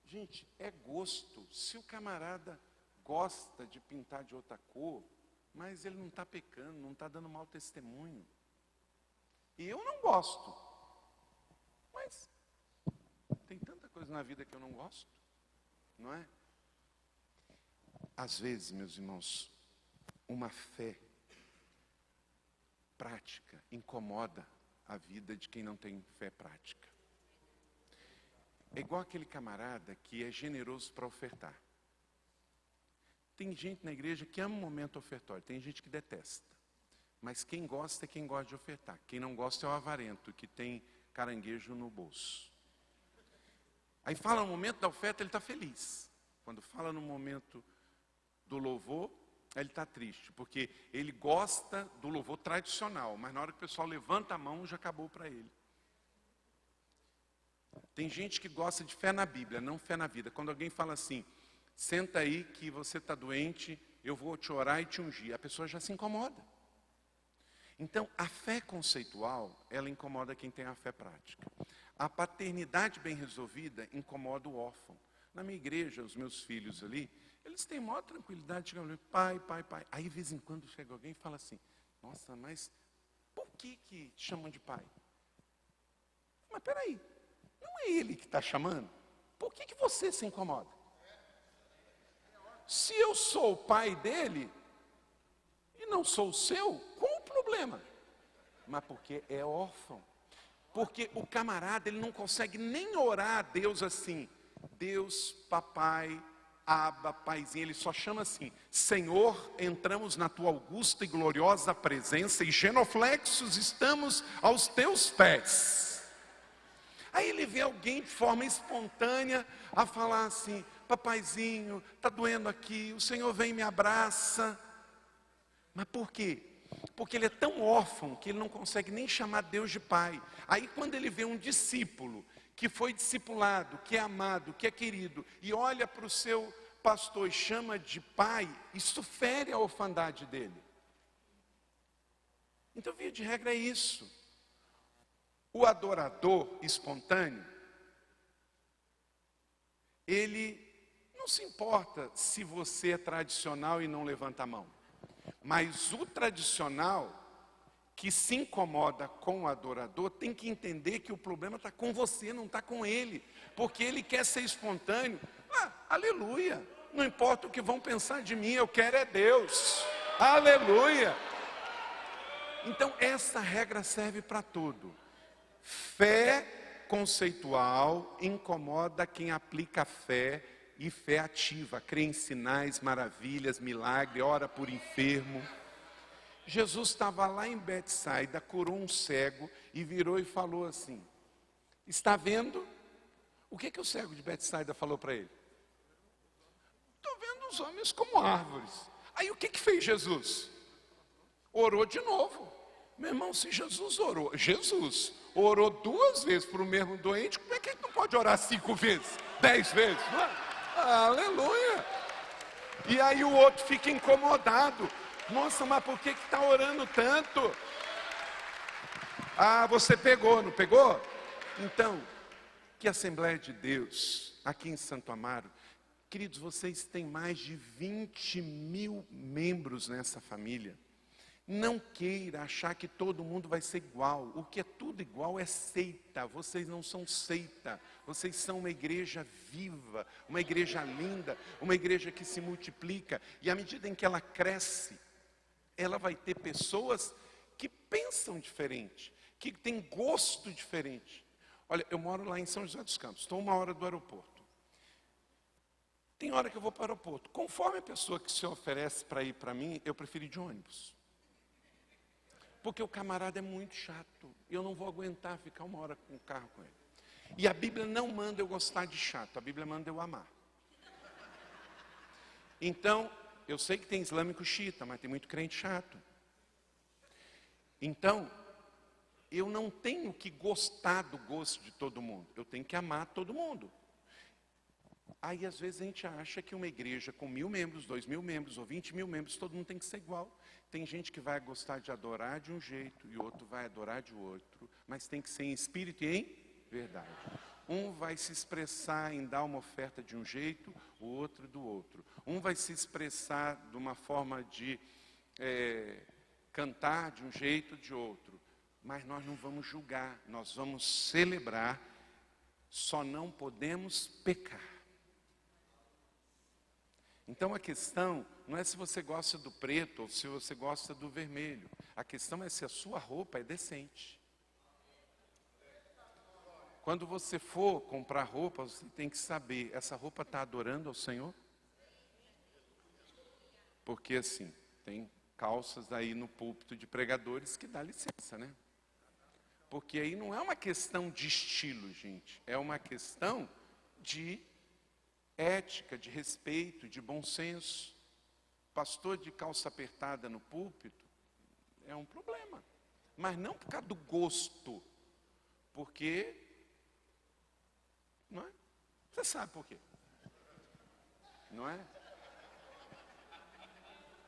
Gente, é gosto. Se o camarada gosta de pintar de outra cor, mas ele não está pecando, não está dando mau testemunho. E eu não gosto. Mas tem tanta coisa na vida que eu não gosto, não é? Às vezes, meus irmãos, uma fé prática incomoda a vida de quem não tem fé prática. É igual aquele camarada que é generoso para ofertar. Tem gente na igreja que ama o momento ofertório, tem gente que detesta. Mas quem gosta é quem gosta de ofertar. Quem não gosta é o avarento, que tem caranguejo no bolso. Aí fala no momento da oferta, ele está feliz. Quando fala no momento do louvor, ele está triste, porque ele gosta do louvor tradicional, mas na hora que o pessoal levanta a mão, já acabou para ele. Tem gente que gosta de fé na Bíblia, não fé na vida. Quando alguém fala assim, senta aí que você está doente, eu vou te orar e te ungir, a pessoa já se incomoda. Então, a fé conceitual, ela incomoda quem tem a fé prática. A paternidade bem resolvida incomoda o órfão. Na minha igreja, os meus filhos ali, eles têm maior tranquilidade, chegam ali, pai. Aí, de vez em quando, chega alguém e fala assim, nossa, mas por que te chamam de pai? Mas peraí, não é ele que está chamando? Por que você se incomoda? Se eu sou o pai dele e não sou o seu, qual o problema? Mas porque é órfão. Porque o camarada, ele não consegue nem orar a Deus assim, Deus, papai, Abba, paizinho, ele só chama assim, Senhor, entramos na tua augusta e gloriosa presença e genuflexos estamos aos teus pés. Aí ele vê alguém de forma espontânea a falar assim, papaizinho, está doendo aqui, o Senhor vem e me abraça. Mas por quê? Porque ele é tão órfão que ele não consegue nem chamar Deus de pai. Aí quando ele vê um discípulo que foi discipulado, que é amado, que é querido, e olha para o seu pastor e chama de pai, isso fere a orfandade dele. Então, via de regra é isso. O adorador espontâneo, ele não se importa se você é tradicional e não levanta a mão. Mas o tradicional, que se incomoda com o adorador, tem que entender que o problema está com você, não está com ele. Porque ele quer ser espontâneo. Aleluia. Não importa o que vão pensar de mim, eu quero é Deus. Aleluia. Então, essa regra serve para tudo. Fé conceitual incomoda quem aplica fé e fé ativa. Crê em sinais, maravilhas, milagre, ora por enfermo. Jesus estava lá em Betsaida, curou um cego e virou e falou assim: está vendo? O que o cego de Betsaida falou para ele? Estou vendo os homens como árvores. Aí o que fez Jesus? Orou de novo. Meu irmão, se Jesus orou 2 vezes para o mesmo doente, como é que ele não pode orar 5 vezes, 10 vezes? Não é? Aleluia! E aí o outro fica incomodado. Nossa, mas por que está orando tanto? Ah, você pegou, não pegou? Então, que Assembleia de Deus, aqui em Santo Amaro, queridos, vocês têm mais de 20 mil membros nessa família. Não queira achar que todo mundo vai ser igual. O que é tudo igual é seita. Vocês não são seita. Vocês são uma igreja viva, uma igreja linda, uma igreja que se multiplica. E à medida em que ela cresce, ela vai ter pessoas que pensam diferente, que têm gosto diferente. Olha, eu moro lá em São José dos Campos, estou 1 hora do aeroporto. Tem hora que eu vou para o aeroporto. Conforme a pessoa que se oferece para ir para mim, eu prefiro ir de ônibus. Porque o camarada é muito chato. Eu não vou aguentar ficar 1 hora com o carro com ele. E a Bíblia não manda eu gostar de chato. A Bíblia manda eu amar. Então, eu sei que tem islâmico xiita, mas tem muito crente chato. Então, eu não tenho que gostar do gosto de todo mundo. Eu tenho que amar todo mundo. Aí, às vezes, a gente acha que uma igreja com 1.000 membros, 2.000 membros ou 20 mil membros, todo mundo tem que ser igual. Tem gente que vai gostar de adorar de um jeito e outro vai adorar de outro, mas tem que ser em espírito e em verdade. Um vai se expressar em dar uma oferta de um jeito, o outro do outro. Um vai se expressar de uma forma de cantar de um jeito ou de outro. Mas nós não vamos julgar, nós vamos celebrar, só não podemos pecar. Então a questão não é se você gosta do preto ou se você gosta do vermelho. A questão é se a sua roupa é decente. Quando você for comprar roupa, você tem que saber, essa roupa está adorando ao Senhor? Porque assim, tem calças aí no púlpito de pregadores que dá licença, né? Porque aí não é uma questão de estilo, gente. É uma questão de ética, de respeito, de bom senso. Pastor de calça apertada no púlpito é um problema. Mas não por causa do gosto. Porque, não é? Você sabe por quê. Não é?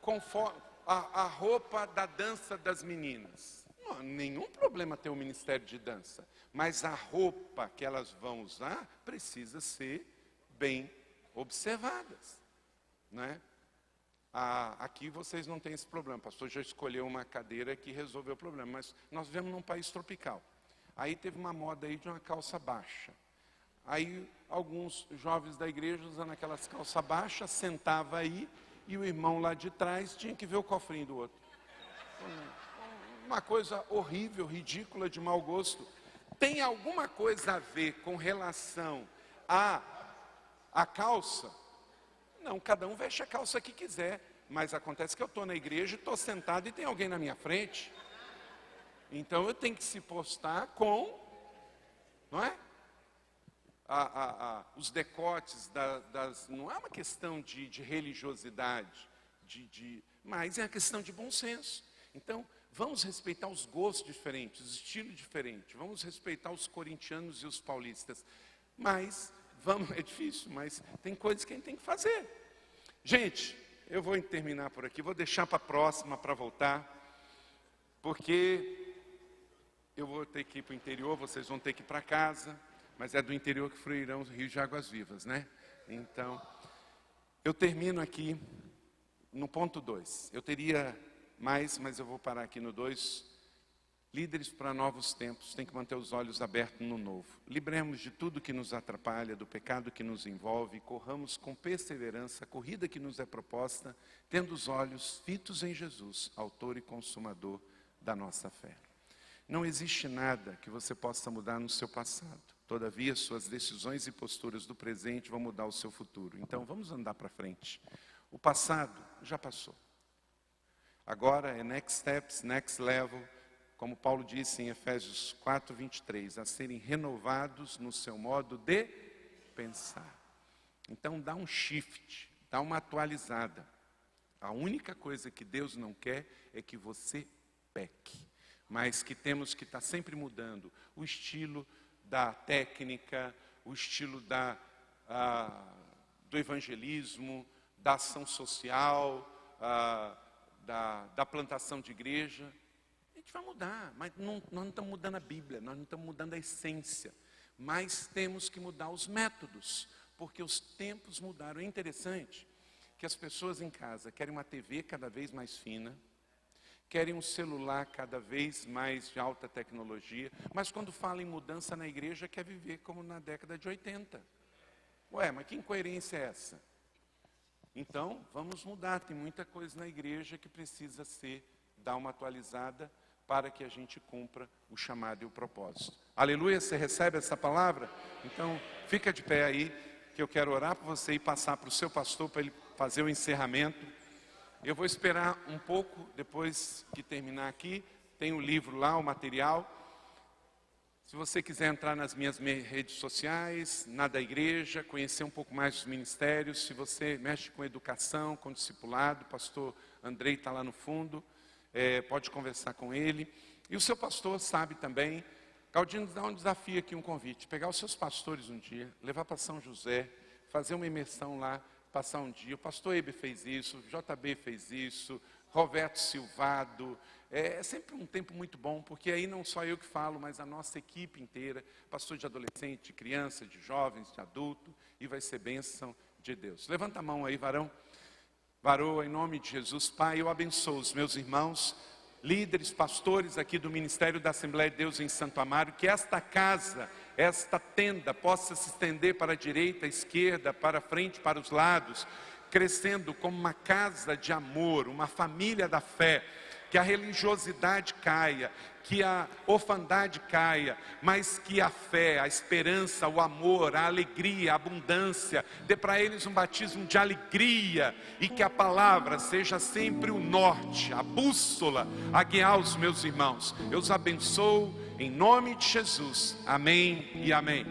Conforme a roupa da dança das meninas. Não há nenhum problema ter um ministério de dança. Mas a roupa que elas vão usar precisa ser bem observadas, né? Aqui vocês não têm esse problema. O pastor já escolheu uma cadeira que resolveu o problema, mas nós vivemos num país tropical. Aí teve uma moda aí de uma calça baixa. Aí alguns jovens da igreja usando aquelas calças baixas, sentava aí e o irmão lá de trás tinha que ver o cofrinho do outro. Uma coisa horrível, ridícula, de mau gosto. Tem alguma coisa a ver com relação a calça? Não, cada um veste a calça que quiser. Mas acontece que eu estou na igreja, estou sentado e tem alguém na minha frente. Então eu tenho que se postar com, não é? Os decotes não é uma questão de religiosidade, mas é uma questão de bom senso. Então, vamos respeitar os gostos diferentes, os estilos diferentes. Vamos respeitar os corintianos e os paulistas. Mas é difícil, mas tem coisas que a gente tem que fazer. Gente, eu vou terminar por aqui, vou deixar para a próxima, para voltar, porque eu vou ter que ir para o interior, vocês vão ter que ir para casa, mas é do interior que fluirão os rios de águas vivas, né? Então, eu termino aqui no ponto 2. Eu teria mais, mas eu vou parar aqui no 2. Líderes para novos tempos, tem que manter os olhos abertos no novo. Libremos de tudo que nos atrapalha, do pecado que nos envolve, corramos com perseverança a corrida que nos é proposta, tendo os olhos fitos em Jesus, autor e consumador da nossa fé. Não existe nada que você possa mudar no seu passado. Todavia, suas decisões e posturas do presente vão mudar o seu futuro. Então, vamos andar para frente. O passado já passou. Agora é next steps, next level, como Paulo disse em Efésios 4:23, a serem renovados no seu modo de pensar. Então dá um shift, dá uma atualizada. A única coisa que Deus não quer é que você peque, mas que temos que estar sempre mudando o estilo da técnica, o estilo do evangelismo, da ação social, da plantação de igreja. A gente vai mudar, mas nós não estamos mudando a Bíblia, nós não estamos mudando a essência, mas temos que mudar os métodos, porque os tempos mudaram. É interessante que as pessoas em casa querem uma TV cada vez mais fina, querem um celular cada vez mais de alta tecnologia, mas quando fala em mudança na igreja, quer viver como na década de 80. Ué, mas que incoerência é essa? Então, vamos mudar. Tem muita coisa na igreja que precisa dar uma atualizada para que a gente cumpra o chamado e o propósito. Aleluia, você recebe essa palavra? Então, fica de pé aí, que eu quero orar por você e passar para o seu pastor para ele fazer o encerramento. Eu vou esperar um pouco, depois que terminar aqui, tem o livro lá, o material. Se você quiser entrar nas minhas redes sociais, na da igreja, conhecer um pouco mais dos ministérios, se você mexe com educação, com discipulado, o pastor Andrei está lá no fundo, pode conversar com ele. E o seu pastor sabe também, Galdino dá um desafio aqui, um convite, pegar os seus pastores um dia, levar para São José, fazer uma imersão lá, passar um dia. O pastor Ebe fez isso, o JB fez isso, Roberto Silvado. É sempre um tempo muito bom, porque aí não só eu que falo, mas a nossa equipe inteira, pastor de adolescente, de criança, de jovens, de adulto, e vai ser bênção de Deus. Levanta a mão aí, varão. Varoa, em nome de Jesus, Pai, eu abençoo os meus irmãos, líderes, pastores aqui do Ministério da Assembleia de Deus em Santo Amaro, que esta casa, esta tenda possa se estender para a direita, a esquerda, para a frente, para os lados, crescendo como uma casa de amor, uma família da fé, que a religiosidade caia, que a orfandade caia, mas que a fé, a esperança, o amor, a alegria, a abundância, dê para eles um batismo de alegria, e que a palavra seja sempre o norte, a bússola a guiar os meus irmãos. Eu os abençoo em nome de Jesus, amém e amém.